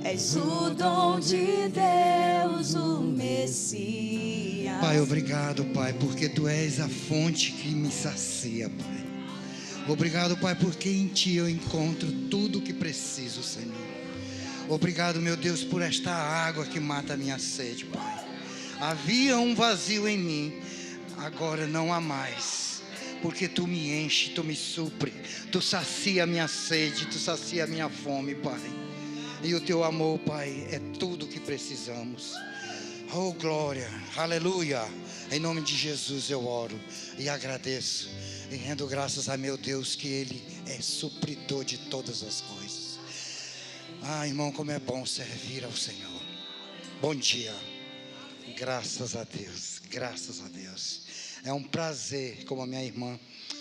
És o dom de Deus, o Messias. Pai, obrigado, Pai, porque Tu és a fonte que me sacia, Pai. Obrigado, Pai, porque em Ti eu encontro tudo o que preciso, Senhor. Obrigado, meu Deus, por esta água que mata a minha sede, Pai. Havia um vazio em mim, agora não há mais, porque Tu me enche, Tu me supre, Tu sacia a minha sede, Tu sacia a minha fome, Pai. E o Teu amor, Pai, é tudo o que precisamos. Oh, glória, aleluia. Em nome de Jesus eu oro e agradeço e rendo graças a meu Deus que Ele é supridor de todas as coisas. Ah, irmão, como é bom servir ao Senhor. Bom dia. Graças a Deus, graças a Deus. É um prazer, como a minha irmã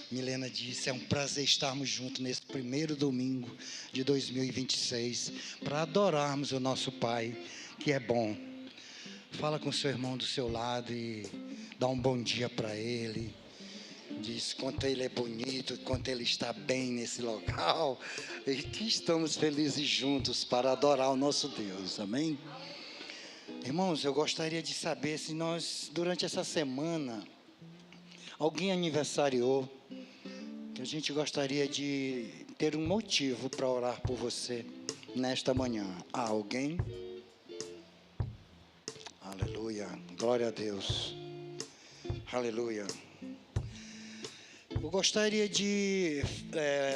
Milena disse, é um prazer estarmos juntos nesse primeiro domingo de 2026 para adorarmos o nosso Pai, que é bom. Fala com o seu irmão do seu lado e dá um bom dia para ele. Diz quanto ele é bonito, quanto ele está bem nesse local. E que estamos felizes juntos para adorar o nosso Deus, amém? Irmãos, eu gostaria de saber se nós, durante essa semana, alguém aniversariou, que a gente gostaria de ter um motivo para orar por você nesta manhã. Há alguém? Aleluia, glória a Deus, aleluia. Eu gostaria de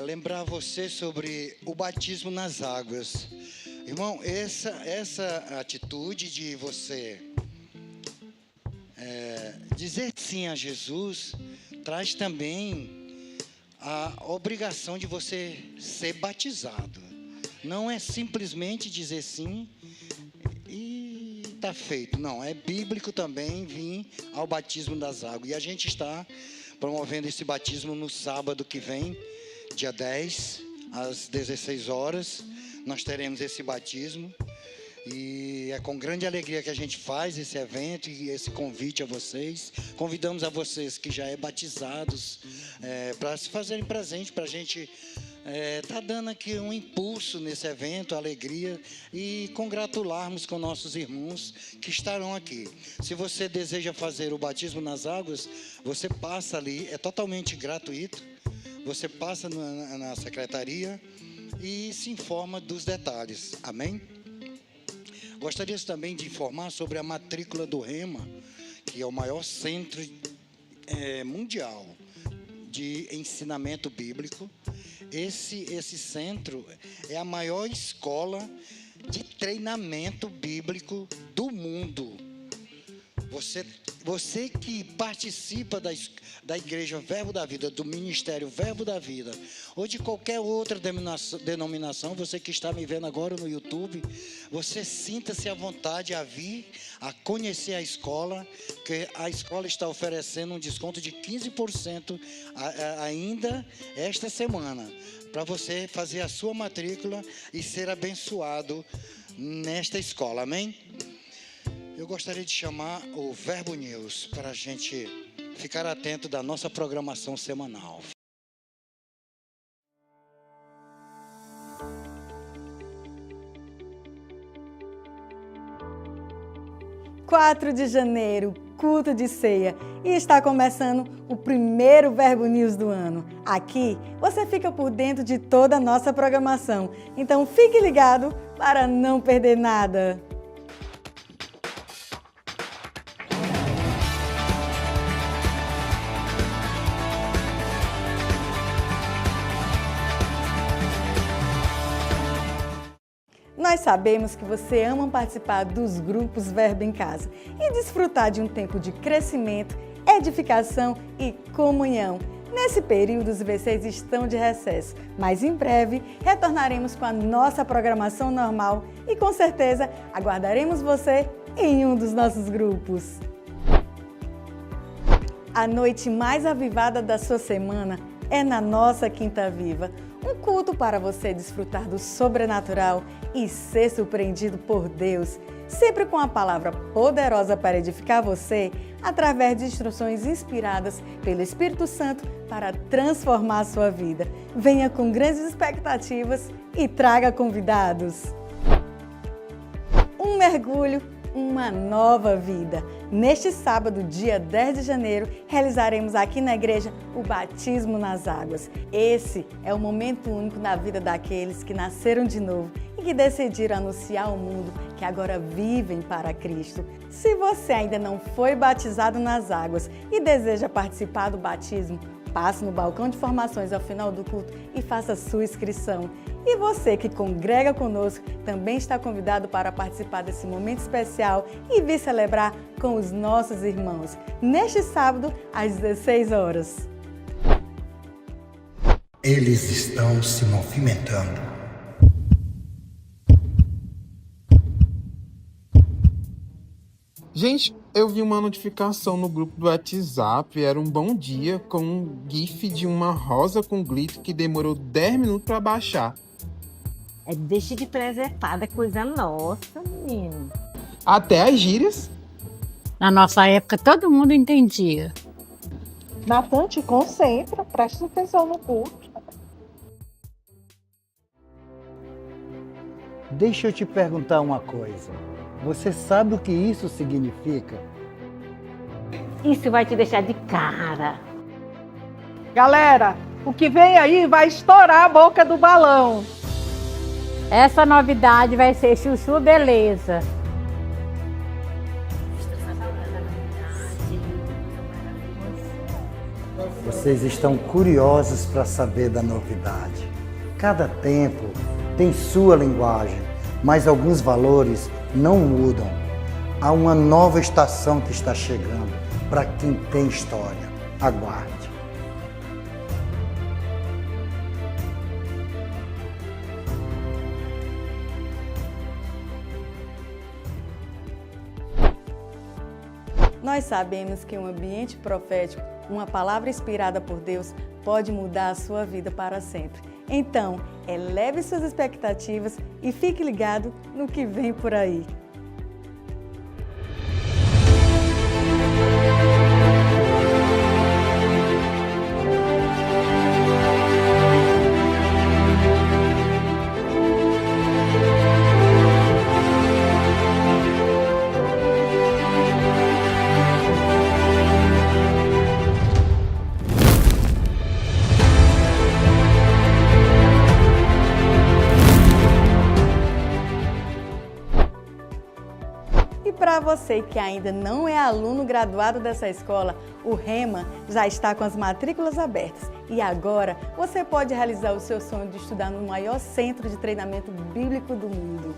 lembrar você sobre o batismo nas águas. Irmão, essa atitude de você dizer sim a Jesus, traz também a obrigação de você ser batizado. Não é simplesmente dizer sim e está feito. Não, é bíblico também vir ao batismo das águas. E a gente está promovendo esse batismo no sábado que vem, dia 10, às 16 horas. Nós teremos esse batismo. E é com grande alegria que a gente faz esse evento e esse convite a vocês. Convidamos a vocês que já é batizados para se fazerem presente, para a gente tá dando aqui um impulso nesse evento, alegria, e congratularmos com nossos irmãos que estarão aqui. Se você deseja fazer o batismo nas águas, você passa ali, é totalmente gratuito. Você passa na secretaria e se informa dos detalhes, amém? Gostaria também de informar sobre a matrícula do Rema, que é o maior centro mundial de ensinamento bíblico. Esse centro é a maior escola de treinamento bíblico do mundo. Você que participa da Igreja Verbo da Vida, do Ministério Verbo da Vida, ou de qualquer outra denominação, você que está me vendo agora no YouTube, você sinta-se à vontade a vir, a conhecer a escola, que a escola está oferecendo um desconto de 15% ainda esta semana, para você fazer a sua matrícula e ser abençoado nesta escola, amém? Eu gostaria de chamar o Verbo News para a gente ficar atento da nossa programação semanal. 4 de janeiro, culto de ceia, e está começando o primeiro Verbo News do ano. Aqui você fica por dentro de toda a nossa programação, então fique ligado para não perder nada. Nós sabemos que você ama participar dos grupos Verbo em Casa e desfrutar de um tempo de crescimento, edificação e comunhão. Nesse período, os IBCs estão de recesso, mas em breve retornaremos com a nossa programação normal e com certeza aguardaremos você em um dos nossos grupos. A noite mais avivada da sua semana é na nossa Quinta Viva. Um culto para você desfrutar do sobrenatural e ser surpreendido por Deus, sempre com a palavra poderosa para edificar você, através de instruções inspiradas pelo Espírito Santo para transformar a sua vida. Venha com grandes expectativas e traga convidados. mergulho, uma nova vida. Neste sábado, dia 10 de janeiro, realizaremos aqui na igreja o batismo nas águas. Esse é um momento único na vida daqueles que nasceram de novo e que decidiram anunciar ao mundo que agora vivem para Cristo. Se você ainda não foi batizado nas águas e deseja participar do batismo, passe no balcão de formações ao final do culto e faça sua inscrição. E você que congrega conosco também está convidado para participar desse momento especial e vir celebrar com os nossos irmãos, neste sábado, às 16 horas. Eles estão se movimentando. Gente, eu vi uma notificação no grupo do WhatsApp, era um bom dia com um gif de uma rosa com glitter que demorou 10 minutos para baixar. Deixa de preservar, é coisa nossa, menino. Até as gírias. Na nossa época, todo mundo entendia. Natan, te concentra, presta atenção no culto. Deixa eu te perguntar uma coisa. Você sabe o que isso significa? Isso vai te deixar de cara. Galera, o que vem aí vai estourar a boca do balão. Essa novidade vai ser Chuchu Beleza. Vocês estão curiosos para saber da novidade. Cada tempo tem sua linguagem, mas alguns valores não mudam. Há uma nova estação que está chegando para quem tem história. Aguarde. Nós sabemos que um ambiente profético, uma palavra inspirada por Deus, pode mudar a sua vida para sempre. Então, eleve suas expectativas e fique ligado no que vem por aí. Para você que ainda não é aluno graduado dessa escola, o Rema já está com as matrículas abertas. E agora você pode realizar o seu sonho de estudar no maior centro de treinamento bíblico do mundo.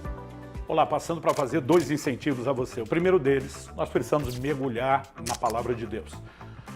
Olá, passando para fazer 2 incentivos a você. O primeiro deles, nós precisamos mergulhar na palavra de Deus.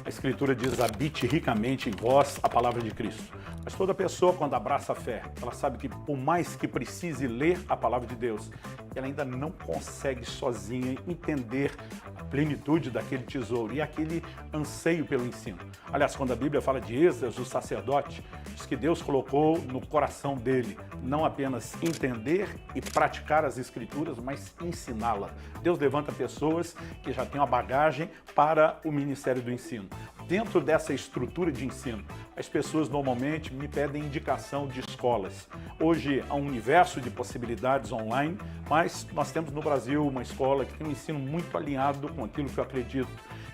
A Escritura diz, habite ricamente em vós a palavra de Cristo. Mas toda pessoa, quando abraça a fé, ela sabe que por mais que precise ler a palavra de Deus, ela ainda não consegue sozinha entender a plenitude daquele tesouro e aquele anseio pelo ensino. Aliás, quando a Bíblia fala de Esdras, o sacerdote, diz que Deus colocou no coração dele não apenas entender e praticar as Escrituras, mas ensiná-la. Deus levanta pessoas que já têm uma bagagem para o ministério do ensino. Dentro dessa estrutura de ensino, as pessoas normalmente me pedem indicação de escolas. Hoje há um universo de possibilidades online, mas nós temos no Brasil uma escola que tem um ensino muito alinhado com aquilo que eu acredito,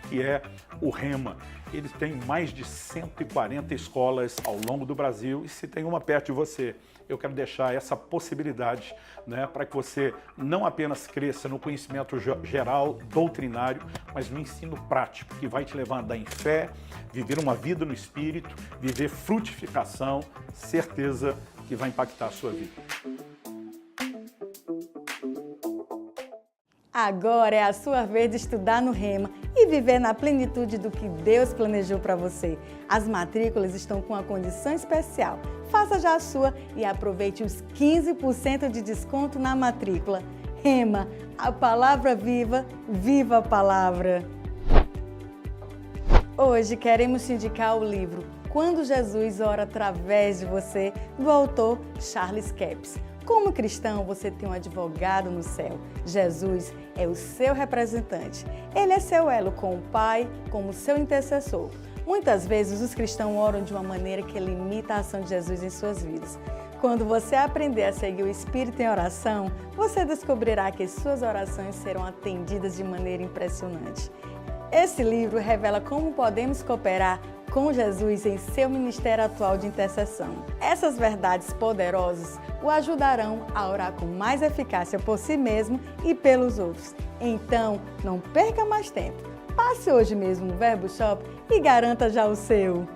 que é o Rema. Eles têm mais de 140 escolas ao longo do Brasil e se tem uma perto de você, eu quero deixar essa possibilidade, para que você não apenas cresça no conhecimento geral, doutrinário, mas no ensino prático, que vai te levar a andar em fé, viver uma vida no Espírito, viver frutificação, certeza que vai impactar a sua vida. Agora é a sua vez de estudar no Rema e viver na plenitude do que Deus planejou para você. As matrículas estão com uma condição especial. Faça já a sua e aproveite os 15% de desconto na matrícula. Rema, a palavra viva, viva a palavra! Hoje queremos te indicar o livro Quando Jesus Ora Através de Você, do autor Charles Capps. Como cristão, você tem um advogado no céu. Jesus é o seu representante. Ele é seu elo com o Pai, como seu intercessor. Muitas vezes os cristãos oram de uma maneira que limita a ação de Jesus em suas vidas. Quando você aprender a seguir o Espírito em oração, você descobrirá que suas orações serão atendidas de maneira impressionante. Esse livro revela como podemos cooperar com Jesus em seu ministério atual de intercessão. Essas verdades poderosas o ajudarão a orar com mais eficácia por si mesmo e pelos outros. Então, não perca mais tempo. Passe hoje mesmo no Verbo Shop e garanta já o seu.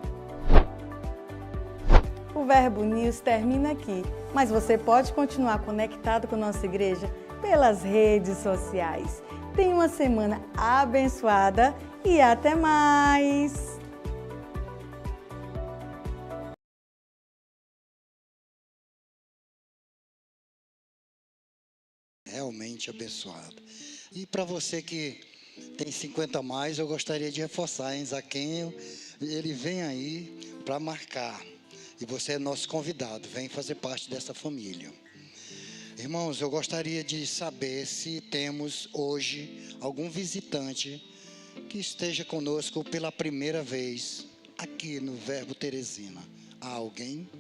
O Verbo News termina aqui, mas você pode continuar conectado com nossa igreja pelas redes sociais. Tenha uma semana abençoada e até mais! Realmente abençoado. E para você que tem 50 a mais, eu gostaria de reforçar, hein, Zaquenho, ele vem aí para marcar. E você é nosso convidado, vem fazer parte dessa família. Irmãos, eu gostaria de saber se temos hoje algum visitante que esteja conosco pela primeira vez aqui no Verbo Teresina. Há alguém?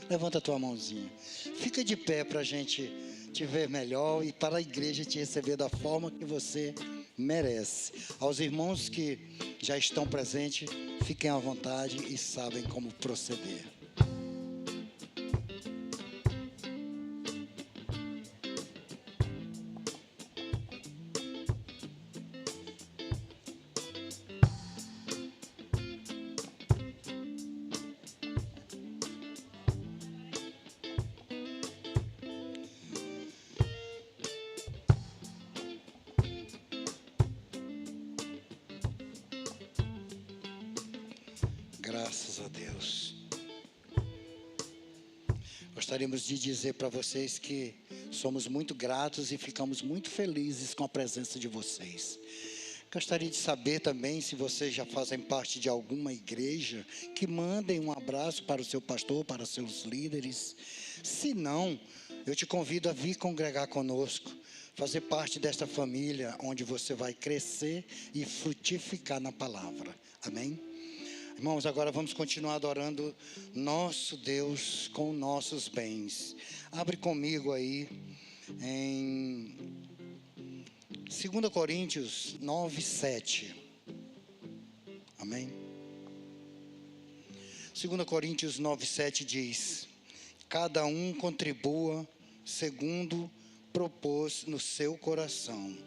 Levanta a tua mãozinha. Fica de pé para a gente te ver melhor e para a igreja te receber da forma que você merece. Aos irmãos que já estão presentes, fiquem à vontade e sabem como proceder. Graças a Deus. Gostaríamos de dizer para vocês que somos muito gratos e ficamos muito felizes com a presença de vocês. Gostaria de saber também se vocês já fazem parte de alguma igreja, que mandem um abraço para o seu pastor, para seus líderes. Se não, eu te convido a vir congregar conosco, fazer parte desta família onde você vai crescer e frutificar na palavra. Amém? Irmãos, agora vamos continuar adorando nosso Deus com nossos bens. Abre comigo aí em 2 Coríntios 9, 7. Amém? 2 Coríntios 9, 7 diz: cada um contribua segundo propôs no seu coração,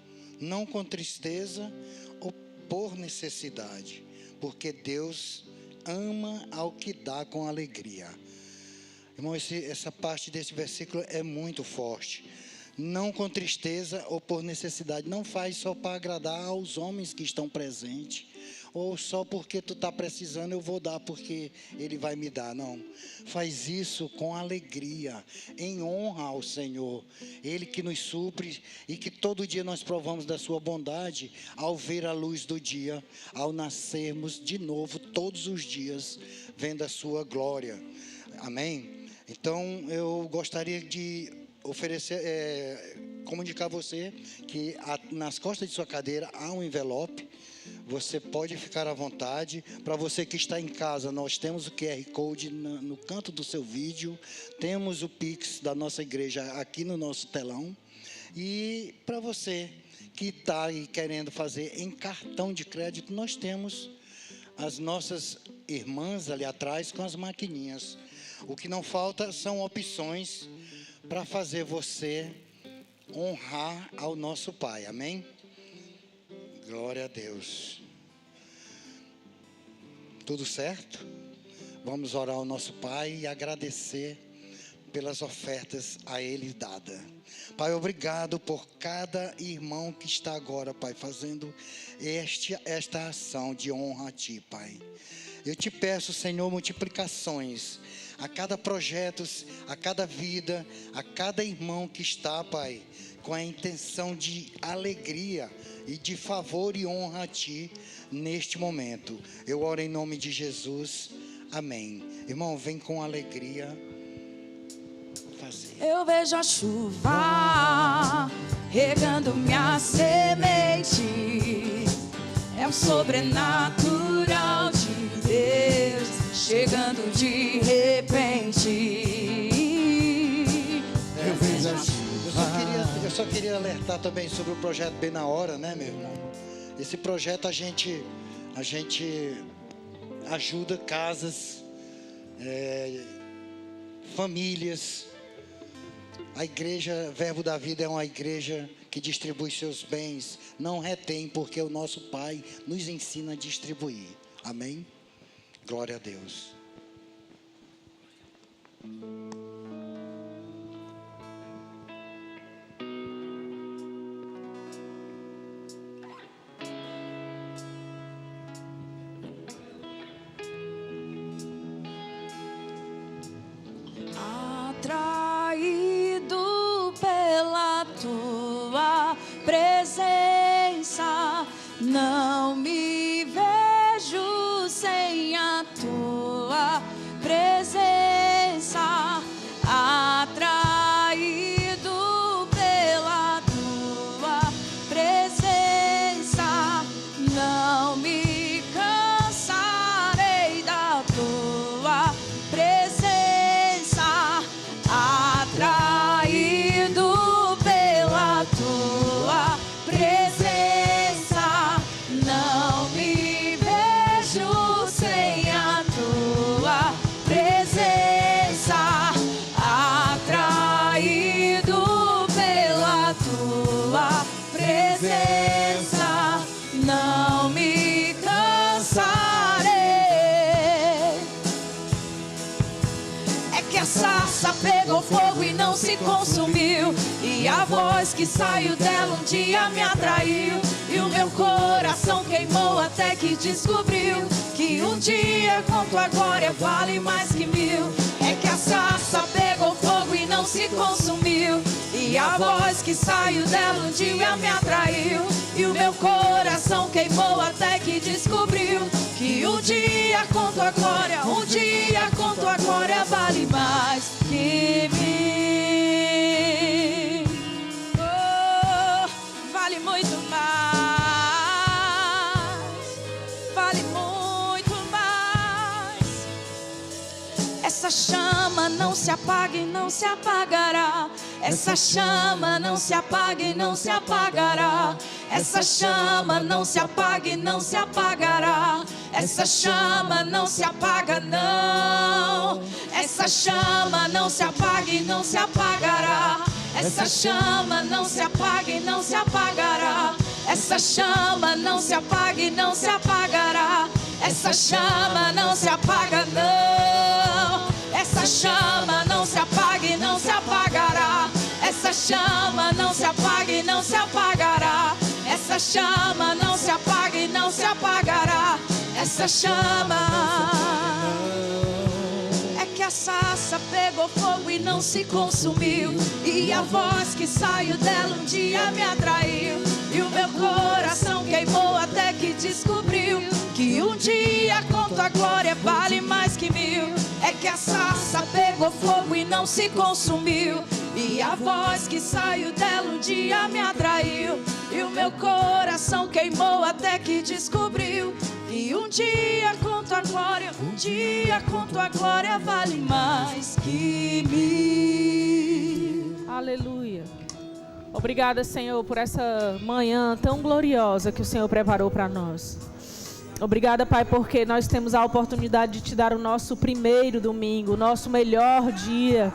não com tristeza ou por necessidade, porque Deus ama ao que dá com alegria. Irmão, essa parte desse versículo é muito forte. Não com tristeza ou por necessidade. Não faz só para agradar aos homens que estão presentes, ou só porque tu está precisando eu vou dar porque ele vai me dar. Não, faz isso com alegria, em honra ao Senhor, Ele que nos supre e que todo dia nós provamos da sua bondade ao ver a luz do dia, ao nascermos de novo todos os dias vendo a sua glória. Amém? Então eu gostaria de oferecer, comunicar a você que nas costas de sua cadeira há um envelope. Você pode ficar à vontade. Para você que está em casa, nós temos o QR Code no canto do seu vídeo. Temos o Pix da nossa igreja aqui no nosso telão. E para você que está aí querendo fazer em cartão de crédito, nós temos as nossas irmãs ali atrás com as maquininhas. O que não falta são opções para fazer você honrar ao nosso Pai. Amém? Glória a Deus. Tudo certo? Vamos orar ao nosso Pai e agradecer pelas ofertas a Ele dada. Pai, obrigado por cada irmão que está agora, Pai, fazendo esta ação de honra a Ti, Pai. Eu te peço, Senhor, multiplicações a cada projeto, a cada vida, a cada irmão que está, Pai, com a intenção de alegria e de favor e honra a Ti neste momento. Eu oro em nome de Jesus. Amém. Irmão, vem com alegria fazer. Eu vejo a chuva regando minha semente. É o sobrenatural de Deus chegando de repente. só queria alertar também sobre o projeto Bem na Hora, né, meu irmão? Esse projeto a gente ajuda casas, famílias. A igreja Verbo da Vida é uma igreja que distribui seus bens, não retém, porque o nosso Pai nos ensina a distribuir. Amém? Glória a Deus. Atraído pela tua presença, não me vejo sem a tua presença. Atraído pela tua presença, não me cansarei da tua presença. Atraído pela tua presença, não me vejo sem a tua presença. Atraído pela tua presença, não me cansarei. É que a sarça pegou fogo e não se consumiu, e a voz que saiu dela um dia me atraiu, e o meu coração queimou até que descobriu que um dia com tua glória vale mais que mil. É que a sarça pegou fogo e não se consumiu, e a voz que saiu dela um dia me atraiu, e o meu coração queimou até que descobriu que um dia com tua glória, um dia com tua glória vale mais que mil. Oh, vale muito mais, vale muito mais. Essa chama não se apaga e não se apagará. Essa chama não se apaga e não se apagará. Essa chama não se apaga e não se apagará. Essa chama não se apaga, não. Essa chama não se apaga e não se apagará. Essa chama não se apaga e não se apagará. Essa chama não se apaga e não se apagará. Essa chama não se apaga, não. Essa chama não se apaga e não se apagará. Essa chama não se apaga e não se apagará. Essa chama não se apaga e não se apagará. Essa chama. É que a sarça pegou fogo e não se consumiu, e a voz que saiu dela um dia me atraiu, e o meu coração queimou até que descobriu que um dia com tua glória vale mais que mil. É que a sarça pegou fogo e não se consumiu, e a voz que saiu dela um dia me atraiu, e o meu coração queimou até que descobriu que um dia com tua glória, um dia com tua glória vale mais que mil. Aleluia. Obrigada, Senhor, por essa manhã tão gloriosa que o Senhor preparou para nós. Obrigada, Pai, porque nós temos a oportunidade de te dar o nosso primeiro domingo, o nosso melhor dia.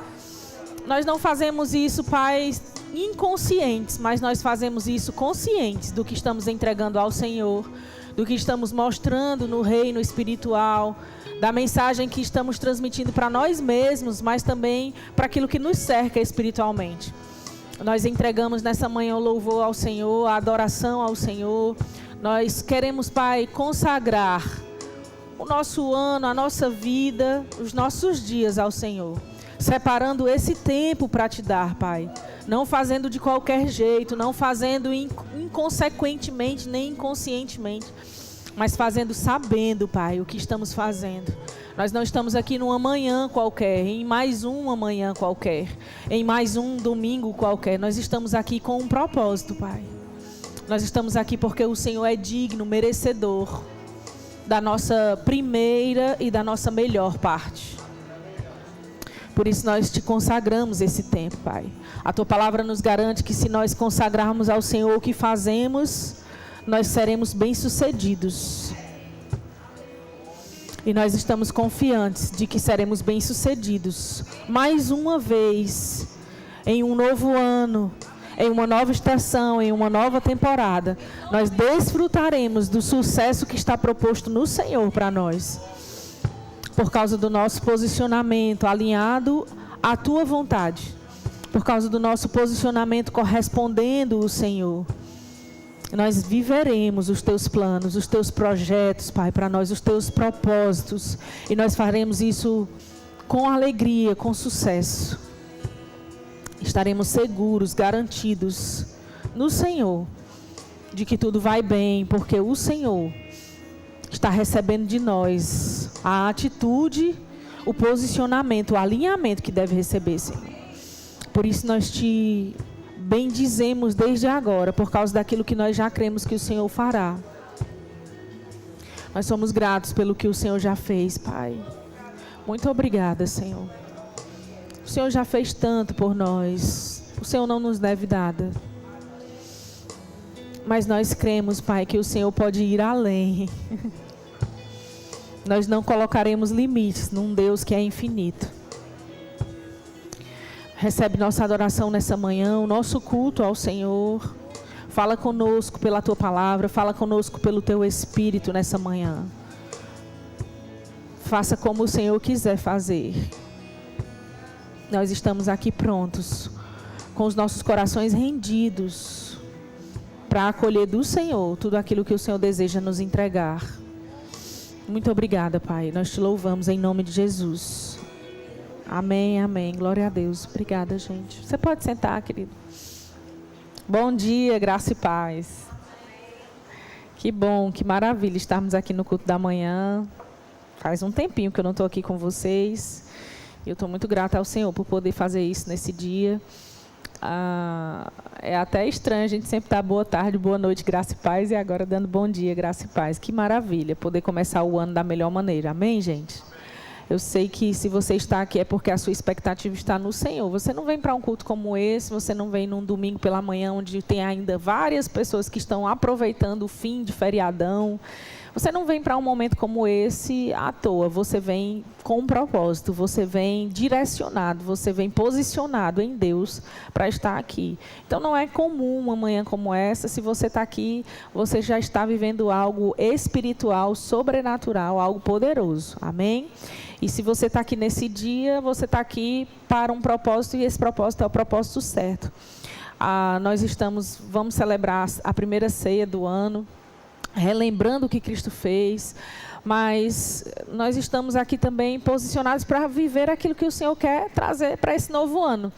Nós não fazemos isso, Pai, inconscientes, mas nós fazemos isso conscientes do que estamos entregando ao Senhor, do que estamos mostrando no reino espiritual, da mensagem que estamos transmitindo para nós mesmos, mas também para aquilo que nos cerca espiritualmente. Nós entregamos nessa manhã o louvor ao Senhor, a adoração ao Senhor. Nós queremos, Pai, consagrar o nosso ano, a nossa vida, os nossos dias ao Senhor, separando esse tempo para te dar, Pai. Não fazendo de qualquer jeito, não fazendo inconsequentemente nem inconscientemente, mas fazendo sabendo, Pai, o que estamos fazendo. Nós não estamos aqui numa manhã qualquer, em mais uma manhã qualquer, em mais um domingo qualquer. Nós estamos aqui com um propósito, Pai. Nós estamos aqui porque o Senhor é digno, merecedor da nossa primeira e da nossa melhor parte. Por isso nós te consagramos esse tempo, Pai. A tua palavra nos garante que se nós consagrarmos ao Senhor o que fazemos, nós seremos bem-sucedidos. E nós estamos confiantes de que seremos bem-sucedidos. Mais uma vez, em um novo ano, em uma nova estação, em uma nova temporada, nós desfrutaremos do sucesso que está proposto no Senhor para nós. Por causa do nosso posicionamento alinhado à tua vontade. Por causa do nosso posicionamento correspondendo ao Senhor. Nós viveremos os teus planos, os teus projetos, Pai, para nós, os teus propósitos. E nós faremos isso com alegria, com sucesso. Estaremos seguros, garantidos no Senhor, de que tudo vai bem, porque o Senhor está recebendo de nós a atitude, o posicionamento, o alinhamento que deve receber, Senhor. Por isso nós te bendizemos desde agora, por causa daquilo que nós já cremos que o Senhor fará. Nós somos gratos pelo que o Senhor já fez, Pai. Muito obrigada, Senhor. O Senhor já fez tanto por nós. O Senhor não nos deve nada. Mas nós cremos, Pai, que o Senhor pode ir além. Nós não colocaremos limites num Deus que é infinito. Recebe nossa adoração nessa manhã, o nosso culto ao Senhor. Fala conosco pela Tua palavra, fala conosco pelo Teu Espírito nessa manhã. Faça como o Senhor quiser fazer. Nós estamos aqui prontos, com os nossos corações rendidos, para acolher do Senhor tudo aquilo que o Senhor deseja nos entregar. Muito obrigada, Pai. Nós te louvamos em nome de Jesus. Amém, amém. Glória a Deus. Obrigada, gente. Você pode sentar, querido. Bom dia, graça e paz. Que bom, que maravilha estarmos aqui no culto da manhã. Faz um tempinho que eu não estou aqui com vocês. Eu estou muito grata ao Senhor por poder fazer isso nesse dia. É até estranho a gente sempre dar boa tarde, boa noite, graça e paz, e agora dando bom dia, graça e paz. Que maravilha poder começar o ano da melhor maneira. Amém, gente? Eu sei que se você está aqui é porque a sua expectativa está no Senhor. Você não vem para um culto como esse, você não vem num domingo pela manhã onde tem ainda várias pessoas que estão aproveitando o fim de feriadão. Você não vem para um momento como esse à toa, você vem com um propósito, você vem direcionado, você vem posicionado em Deus para estar aqui. Então não é comum uma manhã como essa, se você está aqui, você já está vivendo algo espiritual, sobrenatural, algo poderoso, amém? E se você está aqui nesse dia, você está aqui para um propósito e esse propósito é o propósito certo. Vamos celebrar a primeira ceia do ano, relembrando o que Cristo fez, mas nós estamos aqui também posicionados para viver aquilo que o Senhor quer trazer para esse novo ano.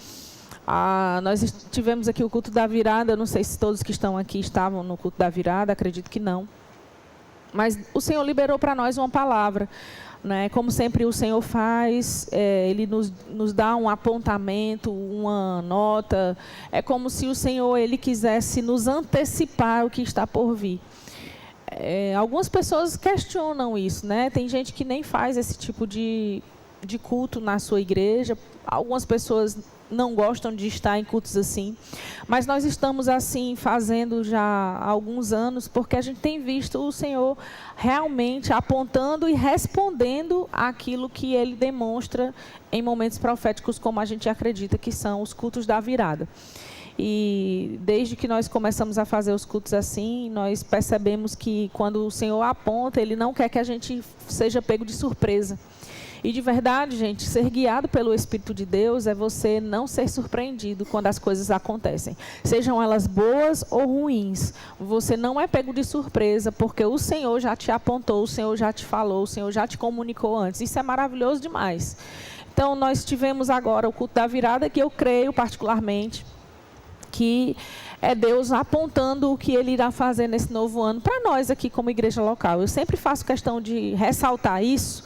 Nós tivemos aqui o culto da virada, eu não sei se todos que estão aqui estavam no culto da virada, acredito que não, mas o Senhor liberou para nós uma palavra, né? Como sempre o Senhor faz, Ele nos dá um apontamento, uma nota, é como se o Senhor Ele quisesse nos antecipar o que está por vir. Algumas pessoas questionam isso, né? Tem gente que nem faz esse tipo de culto na sua igreja. Algumas pessoas não gostam de estar em cultos assim. Mas nós estamos assim fazendo já há alguns anos, porque a gente tem visto o Senhor realmente apontando e respondendo àquilo que Ele demonstra em momentos proféticos, como a gente acredita que são os cultos da virada. E desde que nós começamos a fazer os cultos assim, nós percebemos que quando o Senhor aponta, Ele não quer que a gente seja pego de surpresa. E de verdade, gente, ser guiado pelo Espírito de Deus é você não ser surpreendido quando as coisas acontecem. Sejam elas boas ou ruins. Você não é pego de surpresa, porque o Senhor já te apontou, o Senhor já te falou, o Senhor já te comunicou antes. Isso é maravilhoso demais. Então, nós tivemos agora o culto da virada, que eu creio particularmente que é Deus apontando o que Ele irá fazer nesse novo ano para nós aqui como igreja local. Eu sempre faço questão de ressaltar isso,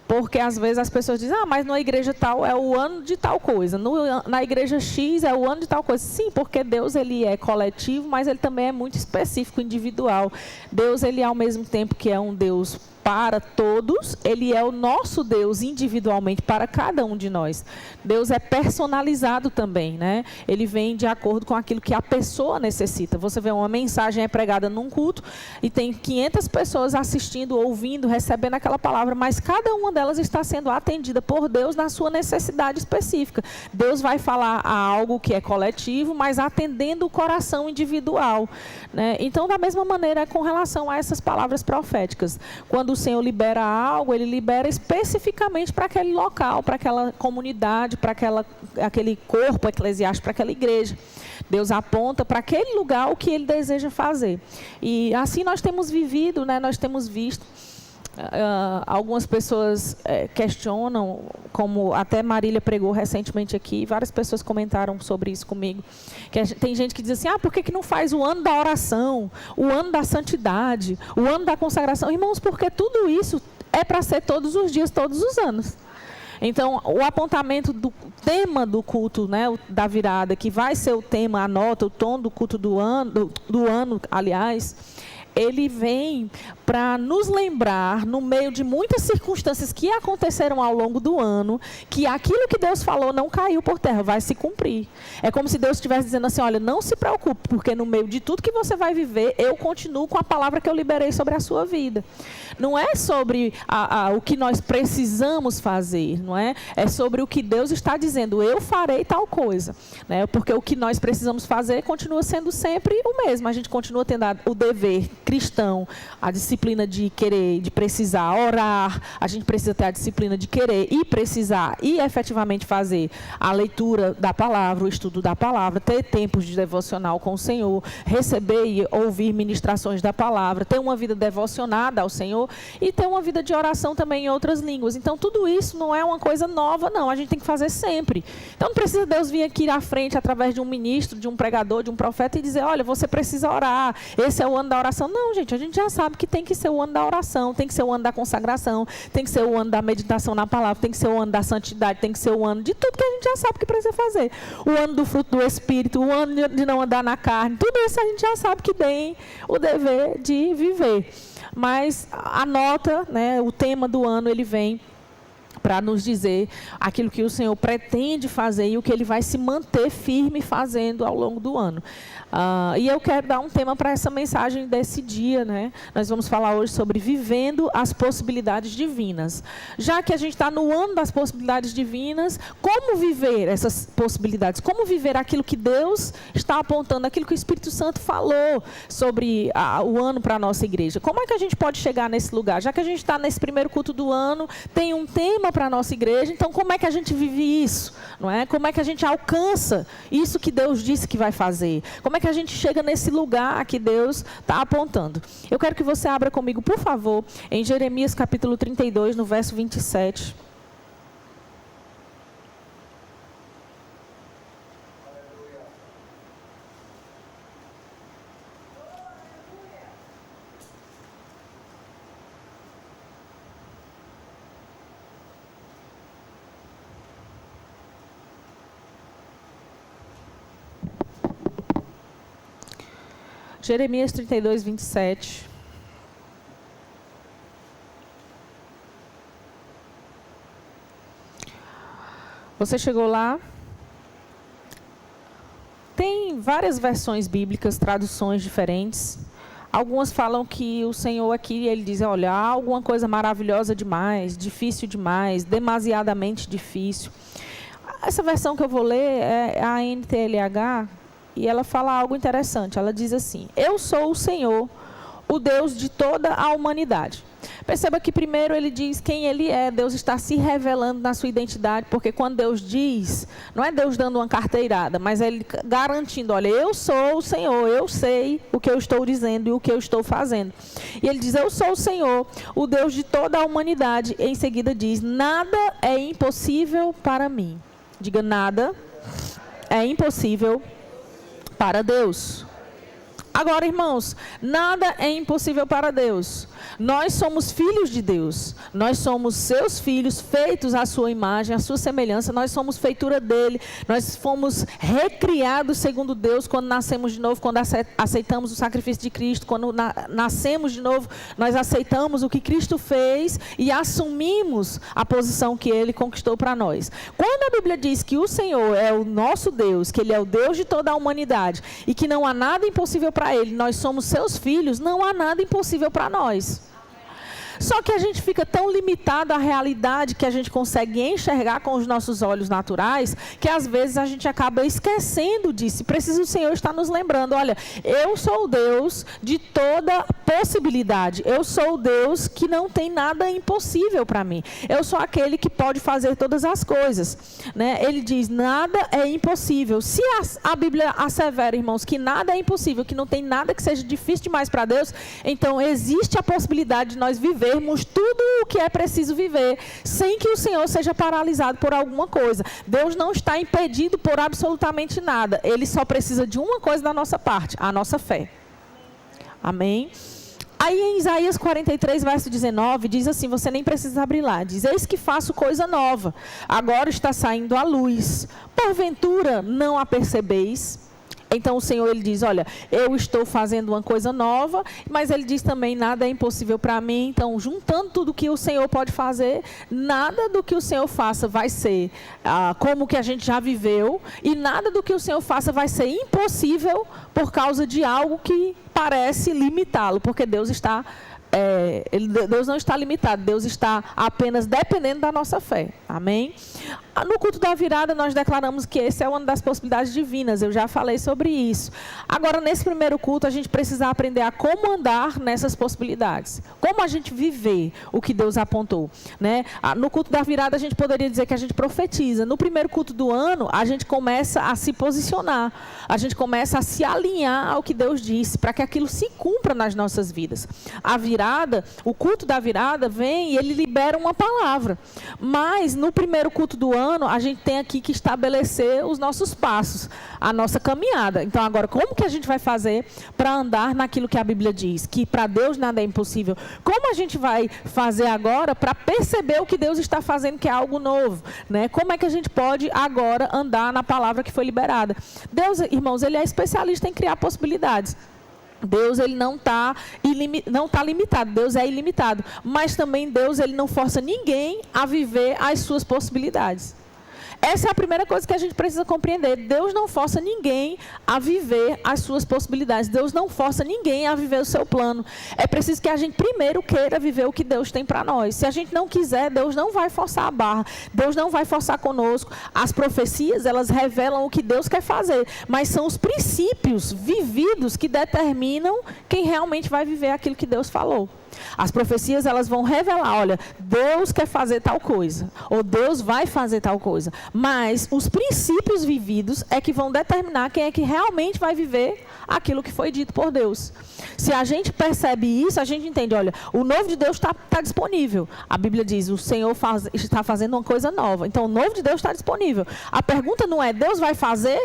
porque às vezes as pessoas dizem, mas na igreja tal é o ano de tal coisa, na igreja X é o ano de tal coisa. Sim, porque Deus Ele é coletivo, mas Ele também é muito específico, individual. Deus Ele ao mesmo tempo que é um Deus para todos, ele é o nosso Deus individualmente para cada um de nós. Deus é personalizado também, né? Ele vem de acordo com aquilo que a pessoa necessita. Você vê uma mensagem é pregada num culto e tem 500 pessoas assistindo, ouvindo, recebendo aquela palavra, mas cada uma delas está sendo atendida por Deus na sua necessidade específica. Deus vai falar a algo que é coletivo, mas atendendo o coração individual, né? Então, da mesma maneira, com relação a essas palavras proféticas, quando o Senhor libera algo, ele libera especificamente para aquele local, para aquela comunidade, para aquele corpo eclesiástico, para aquela igreja. Deus aponta para aquele lugar o que ele deseja fazer. E assim nós temos vivido, né? Nós temos visto. Algumas pessoas questionam, como até Marília pregou recentemente aqui, várias pessoas comentaram sobre isso comigo, tem gente que diz assim, por que não faz o ano da oração, o ano da santidade, o ano da consagração? Irmãos, porque tudo isso é para ser todos os dias, todos os anos. Então, o apontamento do tema do culto, né, da virada, que vai ser o tema, anota o tom do culto do ano, aliás, ele vem para nos lembrar, no meio de muitas circunstâncias que aconteceram ao longo do ano, que aquilo que Deus falou não caiu por terra, vai se cumprir. É como se Deus estivesse dizendo assim, olha, não se preocupe, porque no meio de tudo que você vai viver, eu continuo com a palavra que eu liberei sobre a sua vida. Não é sobre o que nós precisamos fazer, não é? É sobre o que Deus está dizendo, eu farei tal coisa, né? Porque o que nós precisamos fazer continua sendo sempre o mesmo, a gente continua tendo o dever cristão, a disciplina de querer, de precisar orar, a gente precisa ter a disciplina de querer e precisar e efetivamente fazer a leitura da palavra, o estudo da palavra, ter tempos de devocional com o Senhor, receber e ouvir ministrações da palavra, ter uma vida devocionada ao Senhor e ter uma vida de oração também em outras línguas. Então, tudo isso não é uma coisa nova, não, a gente tem que fazer sempre. Então, não precisa Deus vir aqui à frente através de um ministro, de um pregador, de um profeta e dizer, olha, você precisa orar, esse é o ano da oração. Não, gente, a gente já sabe que tem que ser o ano da oração, tem que ser o ano da consagração, tem que ser o ano da meditação na palavra, tem que ser o ano da santidade, tem que ser o ano de tudo que a gente já sabe que precisa fazer. O ano do fruto do Espírito, o ano de não andar na carne, tudo isso a gente já sabe que tem o dever de viver. Mas anota, né, o tema do ano, ele vem para nos dizer aquilo que o Senhor pretende fazer e o que Ele vai se manter firme fazendo ao longo do ano. E eu quero dar um tema para essa mensagem desse dia, né? Nós vamos falar hoje sobre vivendo as possibilidades divinas. Já que a gente está no ano das possibilidades divinas, como viver essas possibilidades? Como viver aquilo que Deus está apontando, aquilo que o Espírito Santo falou sobre o ano para a nossa igreja? Como é que a gente pode chegar nesse lugar? Já que a gente está nesse primeiro culto do ano, tem um tema para a nossa igreja, então como é que a gente vive isso? Não é? Como é que a gente alcança isso que Deus disse que vai fazer? Como é que a gente chega nesse lugar que Deus está apontando? Eu quero que você abra comigo, por favor, em Jeremias capítulo 32, no verso 27. Jeremias 32, 27. Você chegou lá? Tem várias versões bíblicas, traduções diferentes. Algumas falam que o Senhor aqui, ele diz, olha, há alguma coisa maravilhosa demais, difícil demais, demasiadamente difícil. Essa versão que eu vou ler é a NTLH, e ela fala algo interessante. Ela diz assim, eu sou o Senhor, o Deus de toda a humanidade. Perceba que primeiro ele diz quem ele é. Deus está se revelando na sua identidade, porque quando Deus diz, não é Deus dando uma carteirada, mas é ele garantindo, olha, eu sou o Senhor, eu sei o que eu estou dizendo e o que eu estou fazendo. E ele diz, eu sou o Senhor, o Deus de toda a humanidade. E em seguida diz, nada é impossível para mim. Diga, nada é impossível para Deus. Agora, irmãos, nada é impossível para Deus. Nós somos filhos de Deus. Nós somos seus filhos, feitos à sua imagem, à sua semelhança. Nós somos feitura dele. Nós fomos recriados segundo Deus quando nascemos de novo, quando aceitamos o sacrifício de Cristo, quando nascemos de novo, nós aceitamos o que Cristo fez e assumimos a posição que ele conquistou para nós. Quando a Bíblia diz que o Senhor é o nosso Deus, que ele é o Deus de toda a humanidade e que não há nada impossível para ele, nós somos seus filhos, não há nada impossível para nós. Só que a gente fica tão limitado à realidade que a gente consegue enxergar com os nossos olhos naturais, que às vezes a gente acaba esquecendo disso. Precisa o Senhor estar nos lembrando, olha, eu sou o Deus de toda possibilidade. Eu sou o Deus que não tem nada impossível para mim. Eu sou aquele que pode fazer todas as coisas. Né? Ele diz, nada é impossível. Se a Bíblia assevera, irmãos, que nada é impossível, que não tem nada que seja difícil demais para Deus, então existe a possibilidade de nós vivermos tudo o que é preciso viver, sem que o Senhor seja paralisado por alguma coisa. Deus não está impedido por absolutamente nada. Ele só precisa de uma coisa da nossa parte, a nossa fé. Amém? Aí em Isaías 43, verso 19, diz assim, você nem precisa abrir lá, diz, eis que faço coisa nova, agora está saindo a luz, porventura não a percebeis? Então o Senhor, ele diz, olha, eu estou fazendo uma coisa nova, mas ele diz também, nada é impossível para mim. Então, juntando tudo que o Senhor pode fazer, nada do que o Senhor faça vai ser como que a gente já viveu, e nada do que o Senhor faça vai ser impossível por causa de algo que parece limitá-lo, porque Deus está... Deus não está limitado, Deus está apenas dependendo da nossa fé. Amém? No culto da virada nós declaramos que esse é uma das possibilidades divinas, eu já falei sobre isso. Agora, nesse primeiro culto, a gente precisa aprender a como andar nessas possibilidades, como a gente viver o que Deus apontou, né? No culto da virada a gente poderia dizer que a gente profetiza. No primeiro culto do ano, a gente começa a se posicionar, a gente começa a se alinhar ao que Deus disse, para que aquilo se cumpra nas nossas vidas. A virada, o culto da virada vem e ele libera uma palavra, mas no primeiro culto do ano, a gente tem aqui que estabelecer os nossos passos, a nossa caminhada. Então, agora, como que a gente vai fazer para andar naquilo que a Bíblia diz? Que para Deus nada é impossível. Como a gente vai fazer agora para perceber o que Deus está fazendo, que é algo novo? Né? Como é que a gente pode agora andar na palavra que foi liberada? Deus, irmãos, ele é especialista em criar possibilidades. Deus, ele não está limitado, Deus é ilimitado, mas também Deus, ele não força ninguém a viver as suas possibilidades. Essa é a primeira coisa que a gente precisa compreender. Deus não força ninguém a viver as suas possibilidades. Deus não força ninguém a viver o seu plano. É preciso que a gente primeiro queira viver o que Deus tem para nós. Se a gente não quiser, Deus não vai forçar a barra. Deus não vai forçar conosco. As profecias, elas revelam o que Deus quer fazer, mas são os princípios vividos que determinam quem realmente vai viver aquilo que Deus falou. As profecias, elas vão revelar, olha, Deus quer fazer tal coisa, ou Deus vai fazer tal coisa, mas os princípios vividos é que vão determinar quem é que realmente vai viver aquilo que foi dito por Deus. Se a gente percebe isso, a gente entende, olha, o novo de Deus está disponível. A Bíblia diz, o Senhor está fazendo uma coisa nova, então o novo de Deus está disponível. A pergunta não é, Deus vai fazer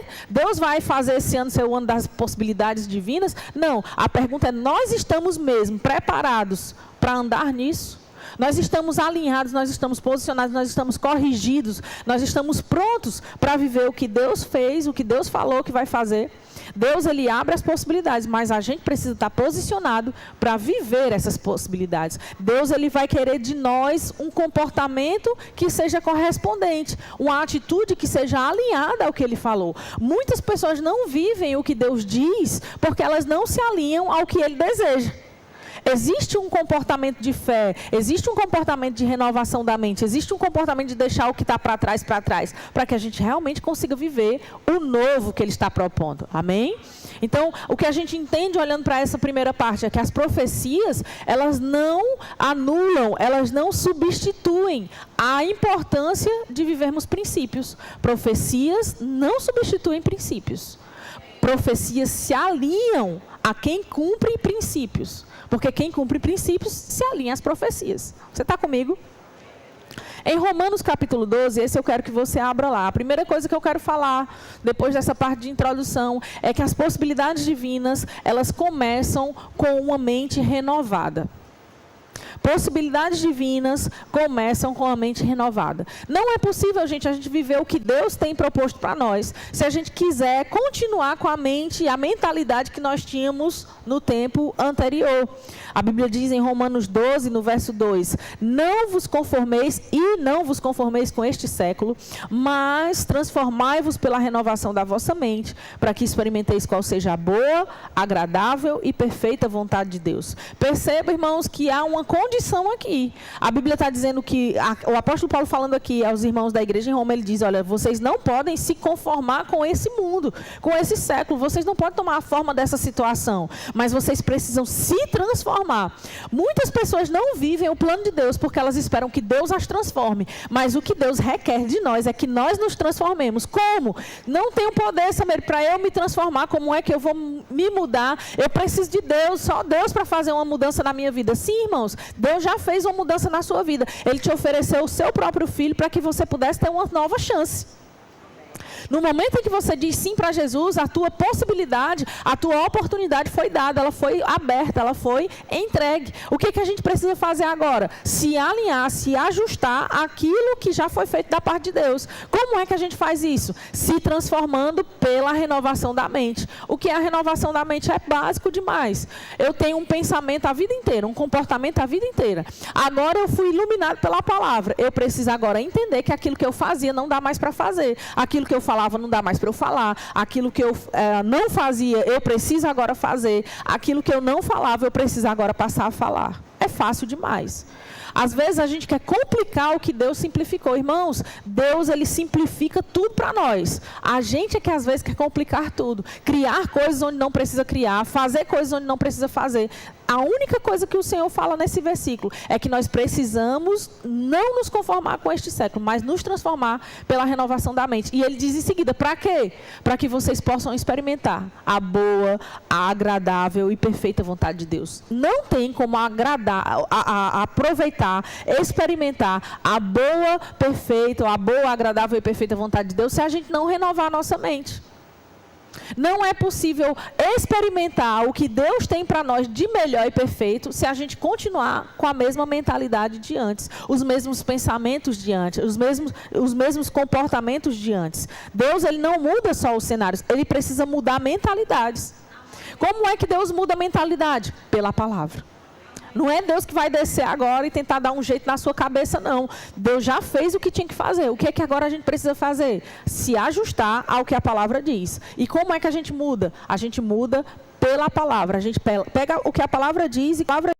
esse ano ser o ano das possibilidades divinas? Não, a pergunta é, nós estamos mesmo preparados para andar nisso? Nós estamos alinhados, nós estamos posicionados, nós estamos corrigidos, nós estamos prontos para viver o que Deus fez, o que Deus falou que vai fazer. Deus, ele abre as possibilidades, mas a gente precisa estar posicionado para viver essas possibilidades. Deus, ele vai querer de nós um comportamento que seja correspondente, uma atitude que seja alinhada ao que ele falou. Muitas pessoas não vivem o que Deus diz porque elas não se alinham ao que ele deseja. Existe um comportamento de fé, existe um comportamento de renovação da mente, existe um comportamento de deixar o que está para trás, para que a gente realmente consiga viver o novo que ele está propondo. Amém? Então, o que a gente entende olhando para essa primeira parte é que as profecias, elas não anulam, elas não substituem a importância de vivermos princípios. Profecias não substituem princípios. Profecias se alinham a quem cumpre princípios. Porque quem cumpre princípios se alinha às profecias. Você está comigo? Em Romanos capítulo 12, esse eu quero que você abra lá. A primeira coisa que eu quero falar, depois dessa parte de introdução, é que as possibilidades divinas, elas começam com uma mente renovada. Possibilidades divinas começam com a mente renovada. Não é possível, gente, a gente viver o que Deus tem proposto para nós, se a gente quiser continuar com a mente e a mentalidade que nós tínhamos no tempo anterior. A Bíblia diz em Romanos 12, no verso 2, não vos conformeis com este século, mas transformai-vos pela renovação da vossa mente, para que experimenteis qual seja a boa, agradável e perfeita vontade de Deus. Perceba, irmãos, que há uma condição aqui. A Bíblia está dizendo que, o apóstolo Paulo falando aqui aos irmãos da igreja em Roma, ele diz, olha, vocês não podem se conformar com esse mundo, com esse século, vocês não podem tomar a forma dessa situação, mas vocês precisam se transformar. Muitas pessoas não vivem o plano de Deus porque elas esperam que Deus as transforme, mas o que Deus requer de nós é que nós nos transformemos. Como? Não tenho poder, Samir, para eu me transformar, como é que eu vou me mudar? Eu preciso de Deus, só Deus para fazer uma mudança na minha vida. Sim, irmãos, Deus já fez uma mudança na sua vida. Ele te ofereceu o seu próprio filho para que você pudesse ter uma nova chance. No momento em que você diz sim para Jesus, a tua possibilidade, a tua oportunidade foi dada, ela foi aberta, ela foi entregue. O que a gente precisa fazer agora? Se alinhar, se ajustar àquilo que já foi feito da parte de Deus. Como é que a gente faz isso? Se transformando pela renovação da mente. O que é a renovação da mente? É básico demais. Eu tenho um pensamento a vida inteira, um comportamento a vida inteira. Agora eu fui iluminado pela palavra. Eu preciso agora entender que aquilo que eu fazia não dá mais para fazer. Aquilo que eu falava não dá mais para eu falar, aquilo que eu não fazia, eu preciso agora fazer, aquilo que eu não falava, eu preciso agora passar a falar. É fácil demais. Às vezes a gente quer complicar o que Deus simplificou. Irmãos, Deus, ele simplifica tudo para nós. A gente é que às vezes quer complicar tudo. Criar coisas onde não precisa criar, fazer coisas onde não precisa fazer. A única coisa que o Senhor fala nesse versículo é que nós precisamos não nos conformar com este século, mas nos transformar pela renovação da mente. E ele diz em seguida, para quê? Para que vocês possam experimentar a boa, a agradável e perfeita vontade de Deus. Não tem como agradar, aproveitar, experimentar a boa, perfeita, a boa, agradável e perfeita vontade de Deus se a gente não renovar a nossa mente. Não é possível experimentar o que Deus tem para nós de melhor e perfeito se a gente continuar com a mesma mentalidade de antes, os mesmos pensamentos de antes, os mesmos comportamentos de antes. Deus, ele não muda só os cenários, ele precisa mudar mentalidades. Como é que Deus muda a mentalidade? Pela palavra. Não é Deus que vai descer agora e tentar dar um jeito na sua cabeça, não. Deus já fez o que tinha que fazer. O que é que agora a gente precisa fazer? Se ajustar ao que a palavra diz. E como é que a gente muda? A gente muda pela palavra. A gente pega o que a palavra diz e a palavra